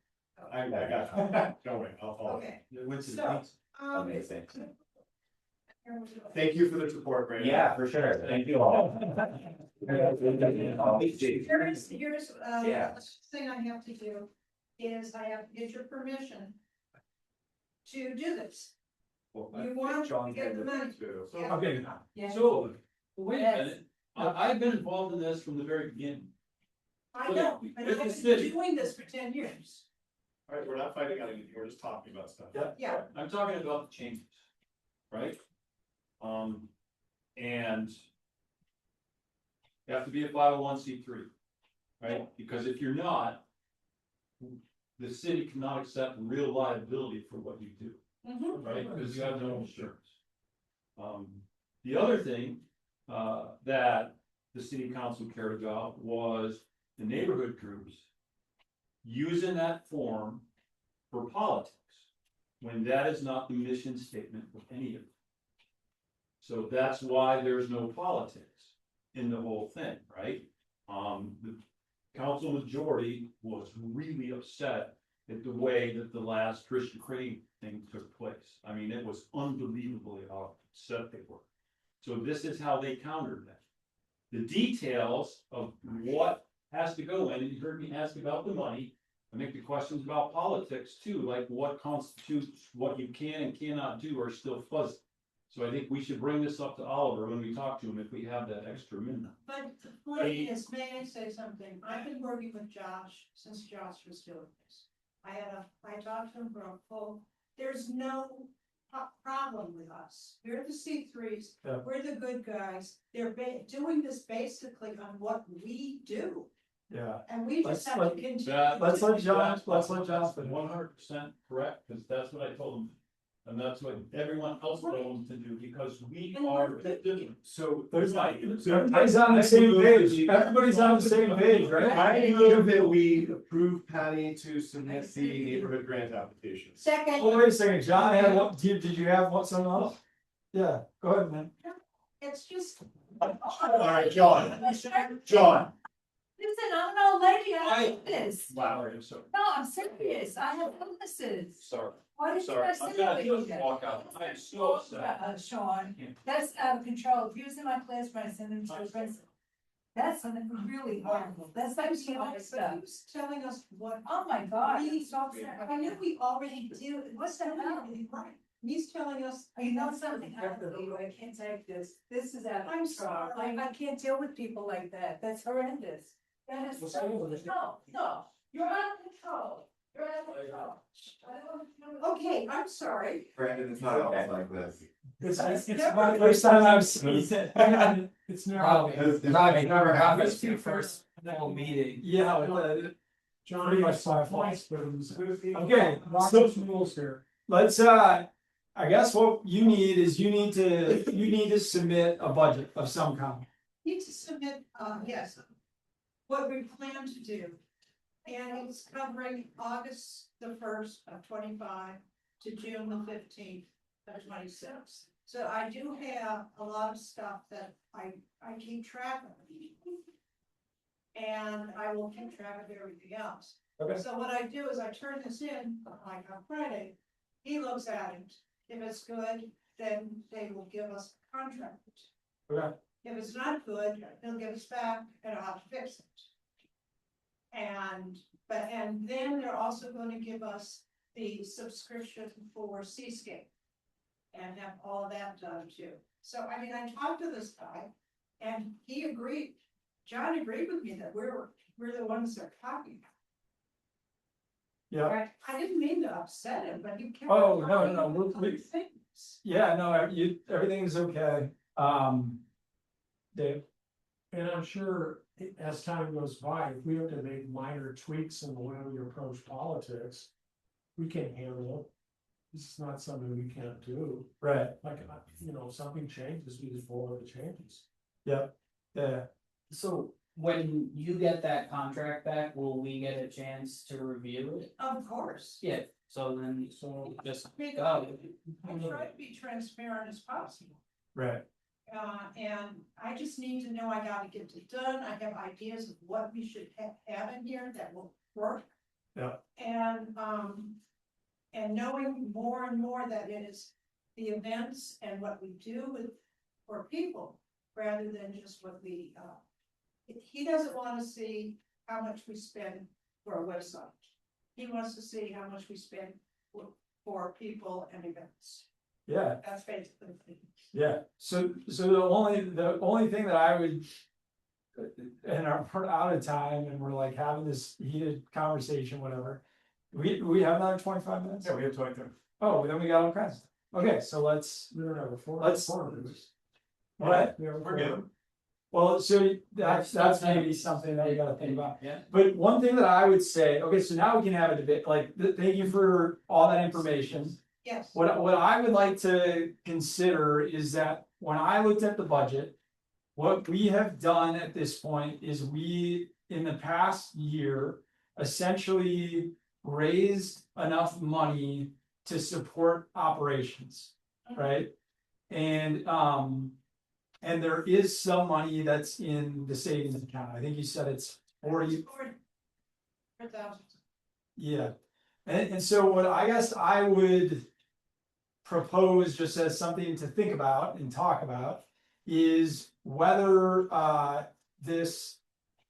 I got you. Don't worry, I'll. Okay. So, Amazing. Thank you for the support, Brandon. Yeah, for sure. Thank you all. Here's, Yeah. the thing I have to do is I have to get your permission to do this. You want to get the money. Yeah. Okay, Yeah. so, wait a Yes. minute, I've been involved in this from the very beginning. I know, but I've been doing this for 10 years. All right, we're not fighting on anything, we're just talking about stuff. Yeah. I'm talking about the changes, right? And you have to be a 501c3. right? Because if you're not, the city cannot accept real liability for what you do, right? Because you have no insurance. The other thing, that the city council cared about was the neighborhood groups using that form for politics, when that is not the mission statement of any of them. So that's why there's no politics in the whole thing, right? The council majority was really upset at the way that the last Christian Crane thing took place. I mean, it was unbelievably how upset they were. So this is how they countered that. The details of what has to go in, and you heard me ask about the money. I think the questions about politics too, like what constitutes what you can and cannot do, are still fuzzy. So I think we should bring this up to Oliver when we talk to him, if we have that extra minute. But the point is, may I say something? I've been working with Josh since Josh was doing this. I talked to him for a full, there's no problem with us. We're the C3s, we're the good guys. They're doing this basically on what we do. Yeah. And we just have to continue. Let's let John. 100% correct, because that's what I told him. And that's what everyone else told them to do, because we are different. So Everybody's on the same page. Everybody's on the same page, right? I move that we approve Patty to submit the neighborhood grant application. Second. Oh, wait a second, John had what, did you have what, something else? Yeah, go ahead, man. It's just. All right, John. John. Listen, I'm an old lady, I do this. Wow, I'm sorry. No, I'm serious, I have illnesses. Sorry. Why did you Sorry, guys I'm say gonna that? just walk out. I am so upset. Sean, that's out of control. If he was in my class, when I send him to the principal. That's something really horrible. That's like But stuff. he was telling us what. Oh my God. We, I knew we already do, what's the hell? He's telling us. You know something, I can't take this. This is out of I'm control. sorry. I can't deal with people like that. That's horrendous. That is, no, you're out of control. You're out of control. Okay, I'm sorry. Brandon, it's not always like this. It's my first time I've seen it. It's never. It's never happened. It's the first full meeting. Yeah. John, Pretty much my fault. Okay, Lots so of rules here. let's, I guess what you need is you need to submit a budget of some kind. Need to submit, yes, what we plan to do. And it's covering August the 1st of 25 to June the 15th of 26. So I do have a lot of stuff that I keep track of. And I will keep track of everything else. Okay. So what I do is I turn this in, like on Friday, he looks at it. If it's good, then they will give us a contract. Okay. If it's not good, they'll give us back and I'll have to fix it. And then they're also going to give us the subscription for Seascape. And have all of that done too. So I mean, I talked to this guy and he agreed, John agreed with me that we're the ones that are talking. Yeah. Right? I didn't mean to upset him, but he kept. Oh, no, talking no, about other things. Yeah, no, everything's okay. Dave. And I'm sure as time goes by, if we have to make minor tweaks in the way we approach politics, we can handle it. This is not something we can't do. Right. Like, if something changes, we just forward the changes. Yeah. Yeah. So when you get that contract back, will we get a chance to review it? Of course. Yeah, so then, just I mean, go. I try to be transparent as possible. Right. And I just need to know I gotta get it done. I have ideas of what we should have in here that will work. Yeah. And knowing more and more that it is the events and what we do for people, rather than just what we, he doesn't wanna see how much we spend for a website. He wants to see how much we spend for people and events. Yeah. That's basically the thing. Yeah, so the only thing that I would, and we're out of time and we're like having this heated conversation, whatever. We have another 25 minutes? Yeah, we have 23. Oh, then we got all kinds of stuff. Okay, so let's. We don't have a forum. Let's. Forum, do we? What? We have a We're forum. good. Well, so that's maybe something that you gotta think about. Yeah. But one thing that I would say, okay, so now we can have a debate, like, thank you for all that information. Yes. What I would like to consider is that when I looked at the budget, what we have done at this point is we, in the past year, essentially raised enough money to support operations, right? And there is some money that's in the savings account. I think you said it's 40. 4,000. Yeah. And so what I guess I would propose, just as something to think about and talk about, is whether this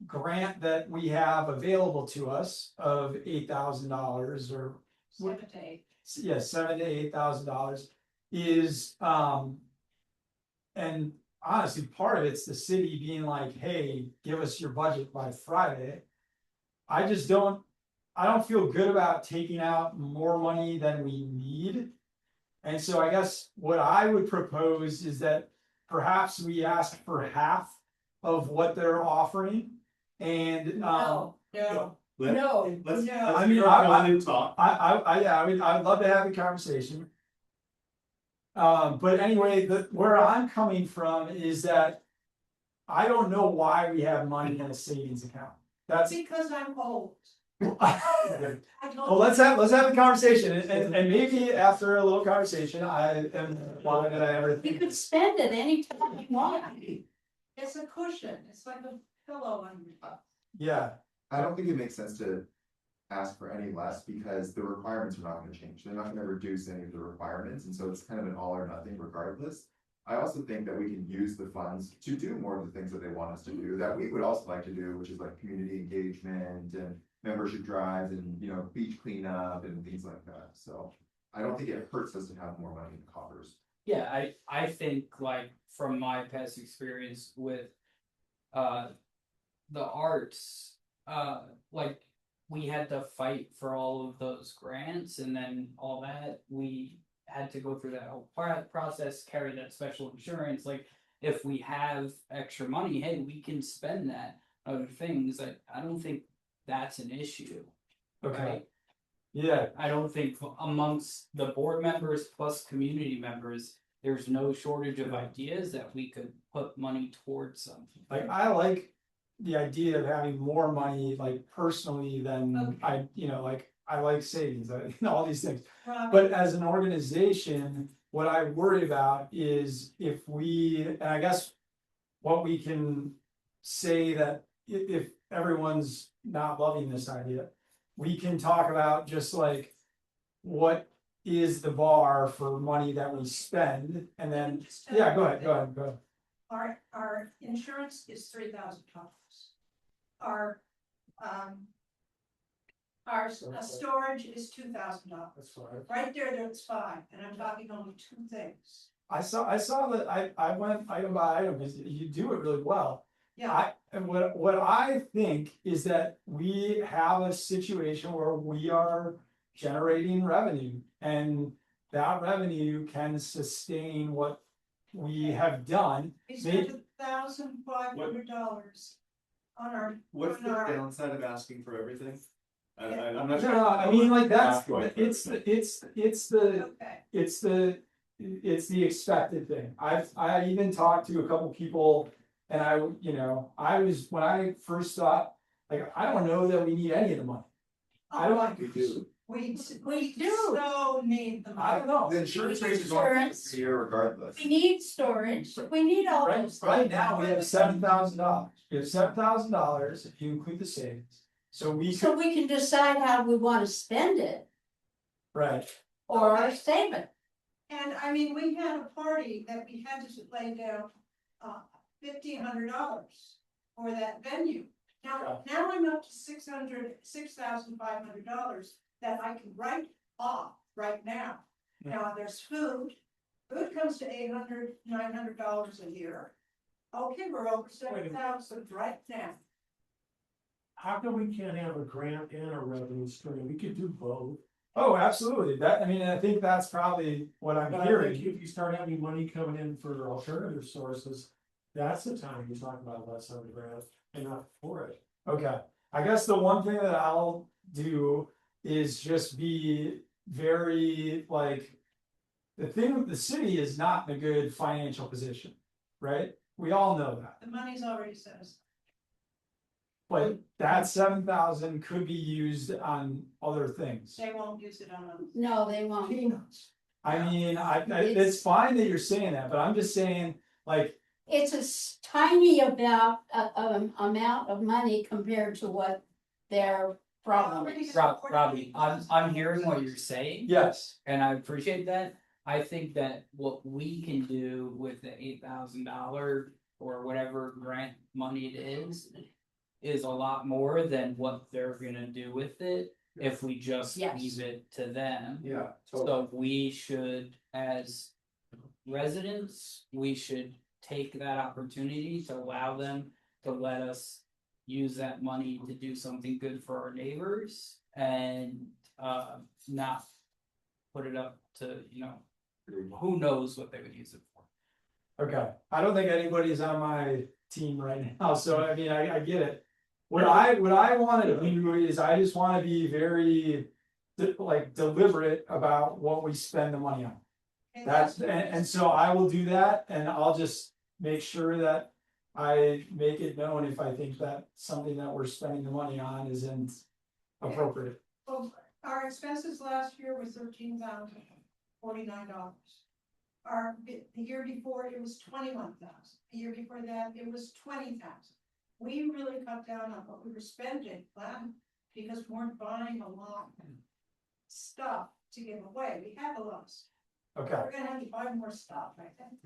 grant that we have available to us of $8,000 or 7 to 8. yeah, $7,000 to $8,000 is and honestly, part of it's the city being like, hey, give us your budget by Friday. I don't feel good about taking out more money than we need. And so I guess what I would propose is that perhaps we ask for half of what they're offering. And No. I mean, I'd love to have a conversation. But anyway, where I'm coming from is that I don't know why we have money in a savings account. That's because I'm old. well, let's have a conversation, and maybe after a little conversation, I am why did I ever You think could spend it anytime you want. It's a cushion. It's like a pillow on your butt. yeah. I don't think it makes sense to ask for any less because the requirements are not gonna change. They're not gonna reduce any of the requirements, and so it's kind of an all or nothing regardless. I also think that we can use the funds to do more of the things that they want us to do, that we would also like to do, which is like community engagement and membership drives and, you know, beach cleanup and things like that. So I don't think it hurts us to have more money in the coffers. Yeah, I think like from my past experience with the arts, like we had to fight for all of those grants, and then all that we had to go through that whole process, carry that special insurance. Like if we have extra money, hey, we can spend that on other things. Like I don't think that's an issue. Okay. Right? Yeah. I don't think amongst the board members plus community members, there's no shortage of ideas that we could put money towards something. Like I like the idea of having more money, like personally, than I like savings, all these things. But as an organization, what I worry about is if we, and I guess what we can say that if everyone's not loving this idea, we can talk about just like what is the bar for money that we spend, and then yeah, go ahead. Our insurance is $3,000. Our storage is $2,000. That's right. Right there, that's 5, and I'm talking only 2 things. I saw that I went item by item because you do it really well. Yeah. And what I think is that we have a situation where we are generating revenue, and that revenue can sustain what we have done. We spent $1,500 on our. What's the downside of asking for everything? I'm not No, sure. I mean, like that's Okay. it's the expected thing. I even talked to a couple people, and I was when I first thought, like, I don't know that we need any of the money. I don't. We do. We do so need the money. I don't know. The insurance rates are going up every year regardless. We need storage, we need all those. Right now, we have $7,000. We have $7,000 if you include the savings. So we can decide how we wanna spend it. right. Or save it. And I mean, we had a party that we had to lay down $1,500 for that venue. Now I'm up to $6,500 that I can write off right now. Now, there's food comes to $800, $900 a year. Okay, we're over 7,000 right now. How come we can't have a grant and a revenue stream? We could do both. Oh, absolutely. I think that's probably what I'm But I hearing. think if you start having money coming in for alternative sources, That's the time you talk about less on the ground and not for it. Okay, I guess the one thing that I'll do is just be very like. The thing with the city is not in a good financial position, right? We all know that. The money's already set aside. But that 7,000 could be used on other things. They won't use it on others. No, they won't. Peanuts. I mean, it's fine that you're saying that, but I'm just saying, like, It's a tiny amount of money compared to what their problem is. Robbie, I'm hearing what you're saying. yes, And I appreciate that. I think that what we can do with the $8,000 or whatever grant money it is a lot more than what they're gonna do with it if we just Yes. leave it to them. Yeah. So we should, as residents, we should take that opportunity to allow them to let us use that money to do something good for our neighbors and not put it up to, who knows what they would use it for. okay. I don't think anybody's on my team right now, so I mean, I get it. What I wanna do is I just wanna be very deliberate about what we spend the money on. And so I will do that, and I'll just make sure that I make it known if I think that something that we're spending the money on isn't appropriate. Well, our expenses last year was $13,049. The year before, it was 21,000. The year before that, it was 20,000. We really cut down on what we were spending, because we weren't buying a lot of stuff to give away. We have a lot of stuff. Okay. We're gonna have to buy more stuff, I think.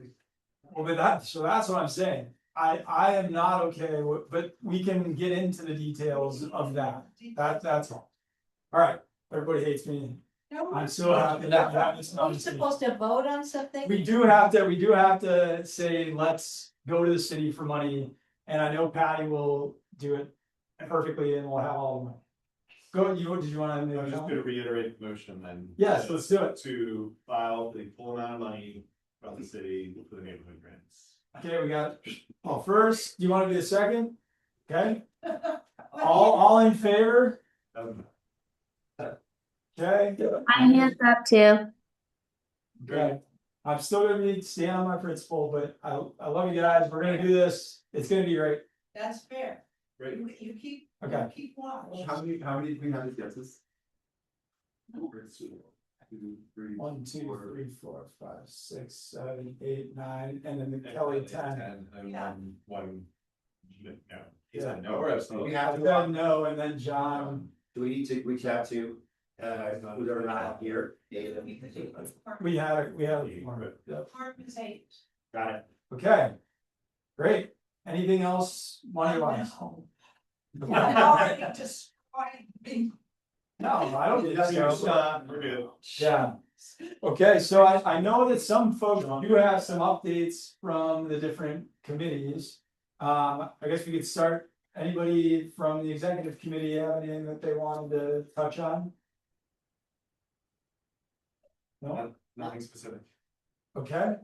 Well, but that's what I'm saying. I am not okay with, but we can get into the details of that. That's all. All right, everybody hates me. No, I'm so happy that was Are we supposed to vote on something? We do have to say, let's go to the city for money, and I know Patty will do it perfectly and we'll have all the money. Did you wanna? I'm just gonna reiterate the motion then. Yes, let's do it. To file the full amount of money from the city for the neighborhood grants. Okay, we got, first, do you wanna do the second? Okay, all in favor? Okay. My hand's up too. Okay, I'm still gonna be staying on my principle, but I love you guys, we're gonna do this, it's gonna be great. that's fair. Right. You keep, Okay. you keep watch. How many do we have as guesses? 1, 2, 3, 4, 5, 6, 7, 8, 9, and then the Kelly 10. And Yeah. one, no. He Yeah. said no, or abstain. We have to, Then no, and then John, do we need to reach out to, who's ever not here? we have. Yep. Department eight. Got it. Okay, great, anything else money wise? You're already destroying me. No, I don't think so. We're good. Yeah, okay, so I know that some folks do have some updates from the different committees. I guess we could start, anybody from the executive committee have anything that they wanted to touch on? No, Nothing specific. okay.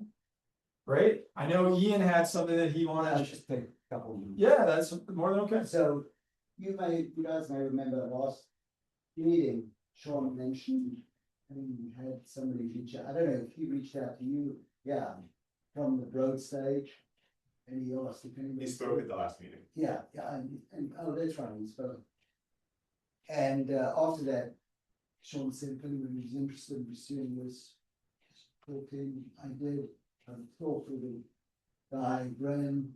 Great, I know Ian had something that he wanted, Just take a couple of minutes. yeah, that's more than okay. So you guys may remember last meeting, Sean mentioned, and we had somebody reach out, I don't know if he reached out to you, yeah, from the road stage. And he asked if anybody. He spoke at the last meeting. Yeah, and oh, that's right, he spoke. And after that, Sean said if anyone was interested in pursuing this, talk to him. I did, talk with the guy, Graham,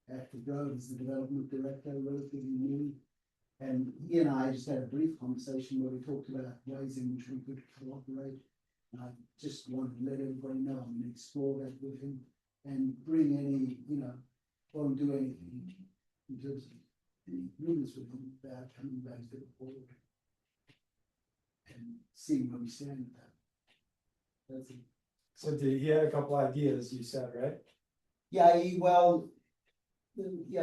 after Grove is the development director, relatively new. And he and I just had a brief conversation where we talked about ways in which we could cooperate. I just wanted to let everybody know I'm gonna explore that with him and bring any, won't do anything in terms of any rumors with him about coming back to the board and seeing where we stand with that. That's it. So he had a couple ideas, you said, right? Yeah,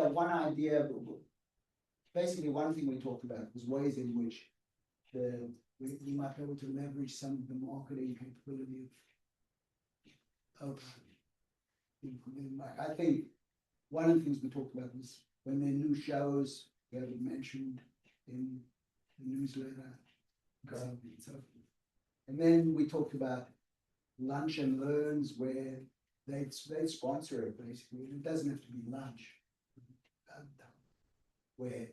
one idea, basically one thing we talked about was ways in which we might be able to leverage some of the marketing capability of OPA. I think one of the things we talked about was when there are new shows, we have it mentioned in the newsletter. And so forth. And then we talked about lunch and learns where they sponsor it basically. It doesn't have to be lunch. Where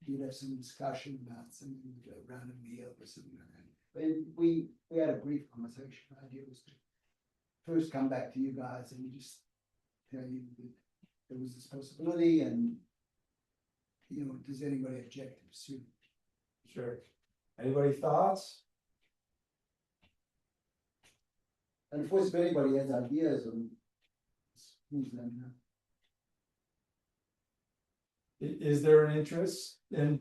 you'd have some discussion about something around a meal or something like that. And we had a brief conversation. The idea was to first come back to you guys and just tell you that there was this possibility, and does anybody object to pursue? Sure. Anybody thoughts? And of course, if anybody has ideas, please let me know. Is there an interest? And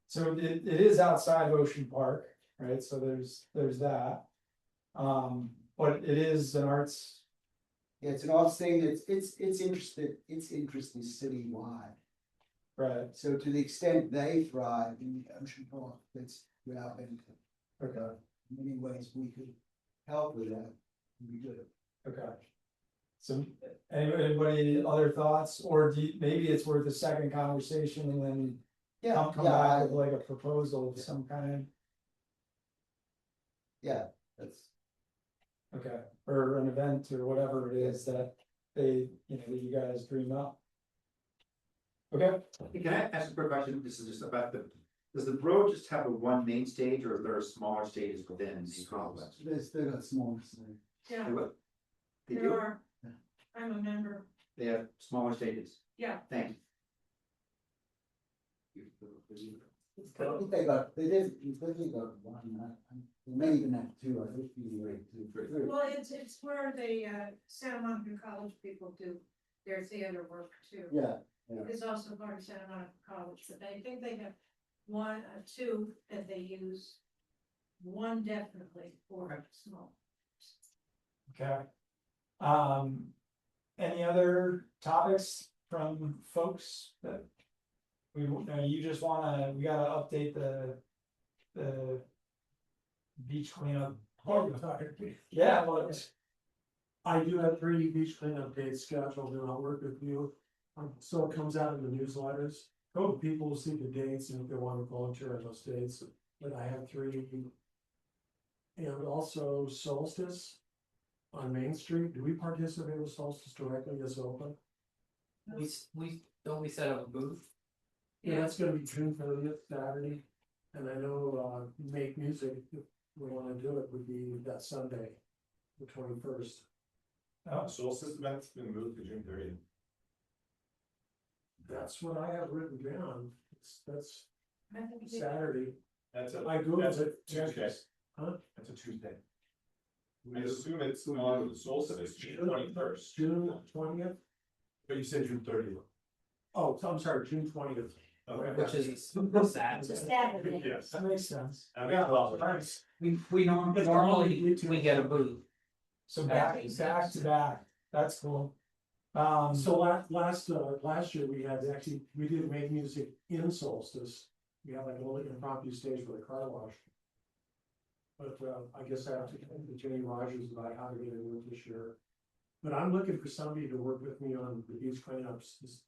so it is outside Ocean Park, right? So there's that. But it is an arts. Yeah, it's an arts thing. It's interested. Its interest is citywide. Right. So to the extent they thrive in the Ocean Park, that's to our benefit. Okay. In many ways we could help with that. Would be good. Okay. So anybody other thoughts, or maybe it's worth a second conversation and then come back with like a proposal of some kind. Yeah, that's okay, or an event or whatever it is that that you guys dream up. Okay. Can I ask a quick question? This is just about does the road just have a one main stage, or is there smaller stages within the complex? They got small. Yeah, They there do? are. I'm a member. They have smaller stages. Yeah. Thank you. I think they definitely got one. They may even have two. I think you wait two. Well, it's where the Santa Monica College people do their theater work too. Yeah. It's also part of Santa Monica College, but I think they have one, two that they use. One definitely for small. Okay. Any other topics from folks that you just wanna, we gotta update the beach cleanup. Yeah, well, I do have 3 beach cleanup dates scheduled, and I'll work with you. So it comes out in the newsletters. People will see the dates and if they want to volunteer on those dates. But I have 3. And also Solstice on Main Street. Do we participate with Solstice directly as open? We don't we set up a booth? Yeah, that's gonna be June 30th, Saturday. And I know Make Music, if we wanna do it, would be that Sunday, the 21st. Solstice event's been moved to June 30th. That's what I have written down. That's I think they- Saturday. That's I googled it. Tuesday. Huh? That's a Tuesday. I assume it's on the solstice, June 21st. June 20th? But you said June 30th. Oh, so I'm sorry, June 20th. Okay. Which is Saturday. Saturday. Yes. That makes sense. That makes a lot of Nice. We normally we get a booth. So back to back. That's cool. So last year we didn't make music in Solstice. We had like a little impromptu stage with a car wash. But I guess I have to talk to Jenny Rogers about how to get it work this year. But I'm looking for somebody to work with me on the beach cleanups, just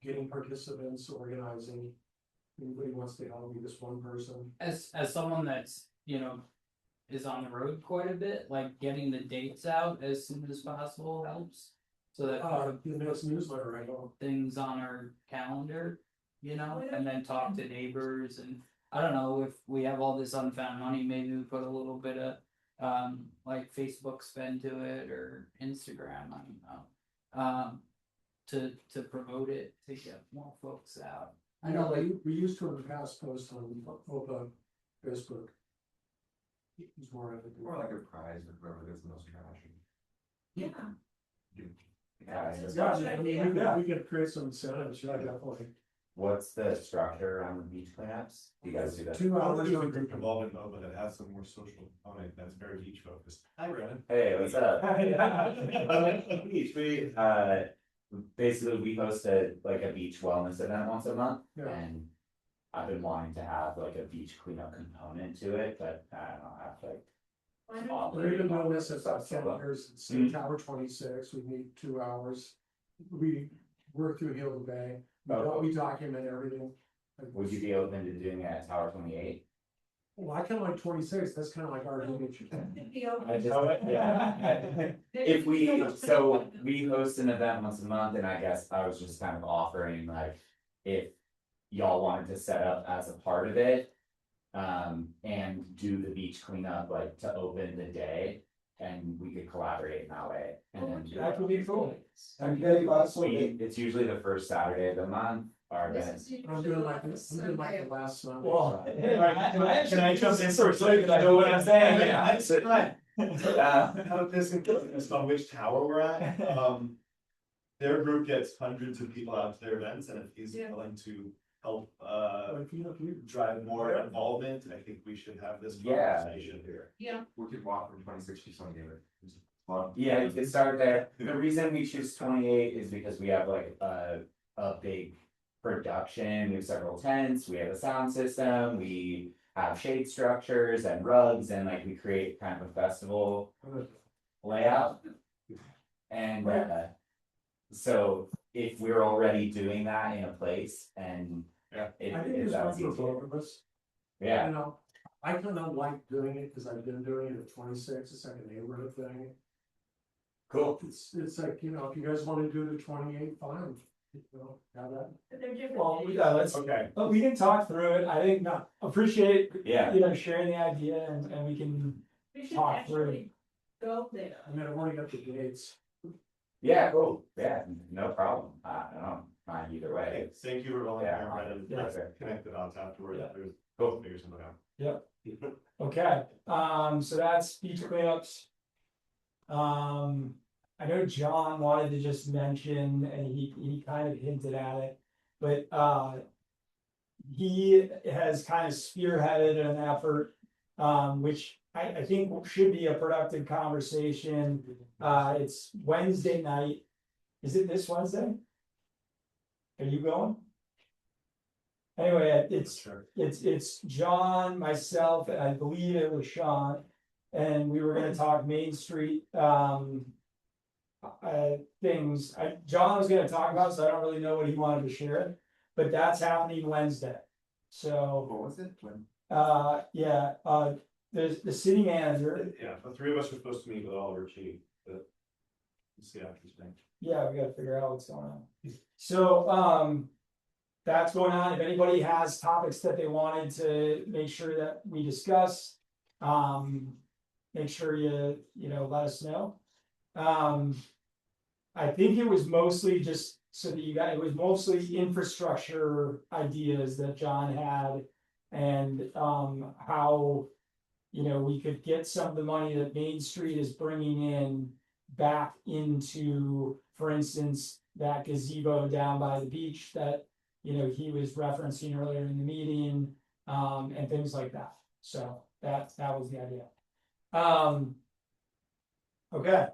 getting participants, organizing. Anybody wants to help me, this one person. As someone that's is on the road quite a bit, like getting the dates out as soon as possible helps. So that The next newsletter, I know. things on our calendar, and then talk to neighbors, and I don't know if we have all this unfound money, maybe we put a little bit of like Facebook spend to it or Instagram, I don't know. To promote it, to get more folks out. I know we used to in the past post on OPA Facebook. It's more like a prize or whoever gets the most traction. Yeah. We could create some incentives, yeah, definitely. What's the structure on the beach cleanups? Do you guys do that? 2 hours. There's a group involved in OPA that has some more social component that's very beach focused. Hi, Brennan. Hey, what's up? Basically, we host a beach wellness event once a month, and I've been wanting to have like a beach cleanup component to it, but I don't know, We're even doing this at Tower 26, we meet 2 hours. we work through Hill Bay, we document everything. Would you be open to doing it at Tower 28? Well, I kind of like 26, that's kind of like our image. I just, yeah. If we, so we host an event once a month, and I guess I was just kind of offering, like, if y'all wanted to set up as a part of it. And do the beach cleanup, like, to open the day, and we could collaborate in that way. And then That would be cool. it's usually the first Saturday of the month, our event. I'm doing like this, I'm doing like the last Sunday. Well, can I jump in so quick? I know what I'm saying. This on which tower we're at, their group gets hundreds of people out to their events, and if he's willing to help, drive more involvement, I think we should have this conversation here. Yeah. We could walk from 26 to 28. Yeah, you can start there. The reason we choose 28 is because we have like a big production. We have several tents, we have a sound system, we have shade structures and rugs, and like we create kind of a festival layout. And so if we're already doing that in a place, and I think it's fun for both of us. Yeah. You know, I kind of like doing it because I've been doing it at 26, it's like a neighborhood thing. Cool. It's like, you know, if you guys want to do the 28, fine. You know, have that. Well, let's, but we can talk through it. I think, appreciate, Yeah. Sharing the idea and we can talk through it. Go there. I mean, I've already got the dates. Yeah, cool. Yeah, no problem. I don't mind either way. Thank you for volunteering, Brendan. Yeah. Connect the dots afterwards. Yeah. Go figure something out. Yep. Okay, so that's beach cleanups. I know John wanted to just mention, and he kind of hinted at it, but he has kind of spearheaded an effort, which I think should be a productive conversation. It's Wednesday night. Is it this Wednesday? Are you going? Anyway, it's John, myself, and I believe it was Sean, and we were gonna talk Main Street things. John was gonna talk about, so I don't really know what he wanted to share, but that's happening Wednesday. So What was it? When? There's the city manager. Yeah, the three of us are supposed to meet with Oliver Chief, but we'll see after this thing. Yeah, we gotta figure out what's going on. So, that's going on. If anybody has topics that they wanted to make sure that we discuss, make sure you let us know. I think it was mostly just so that it was mostly infrastructure ideas that John had, and how we could get some of the money that Main Street is bringing in back into, for instance, that gazebo down by the beach that he was referencing earlier in the meeting, and things like that. So that was the idea. Okay.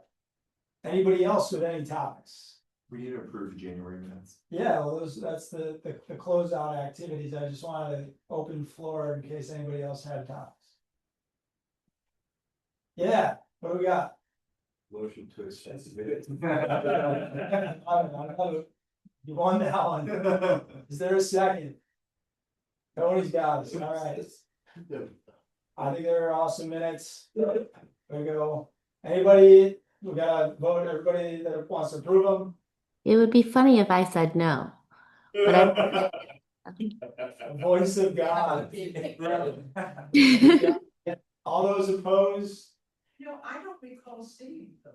Anybody else with any topics? We need to approve the January minutes. Yeah, well, that's the closeout activities. I just wanted to open floor in case anybody else had topics. Yeah, what do we got? Motion to accept. You won that one. Is there a second? Nobody's got it. All right. I think there are awesome minutes. There we go. Anybody? We gotta vote. Everybody that wants to approve them. It would be funny if I said no. But Voice of God. All those opposed? I don't recall seeing them.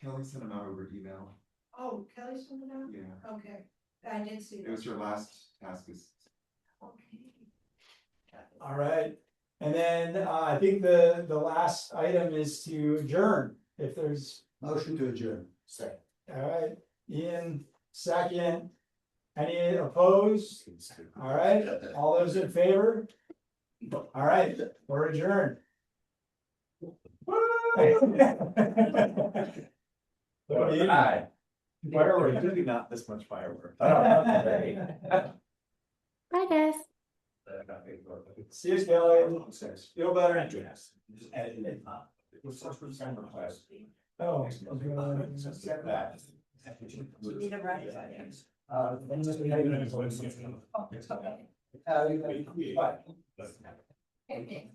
Kelly sent them out over email. Oh, Kelly sent it out? Yeah. Okay, I did see that. It was your last task. All right. And then I think the last item is to adjourn. If there's Motion to adjourn. Second. all right, Ian, second. Any opposed? All right, all those in favor? All right, we're adjourned. Hi. Fireworks, really not this much fireworks. bye, guys. See you, Kelly. Feel better. Oh, You need a right. Bye. Okay.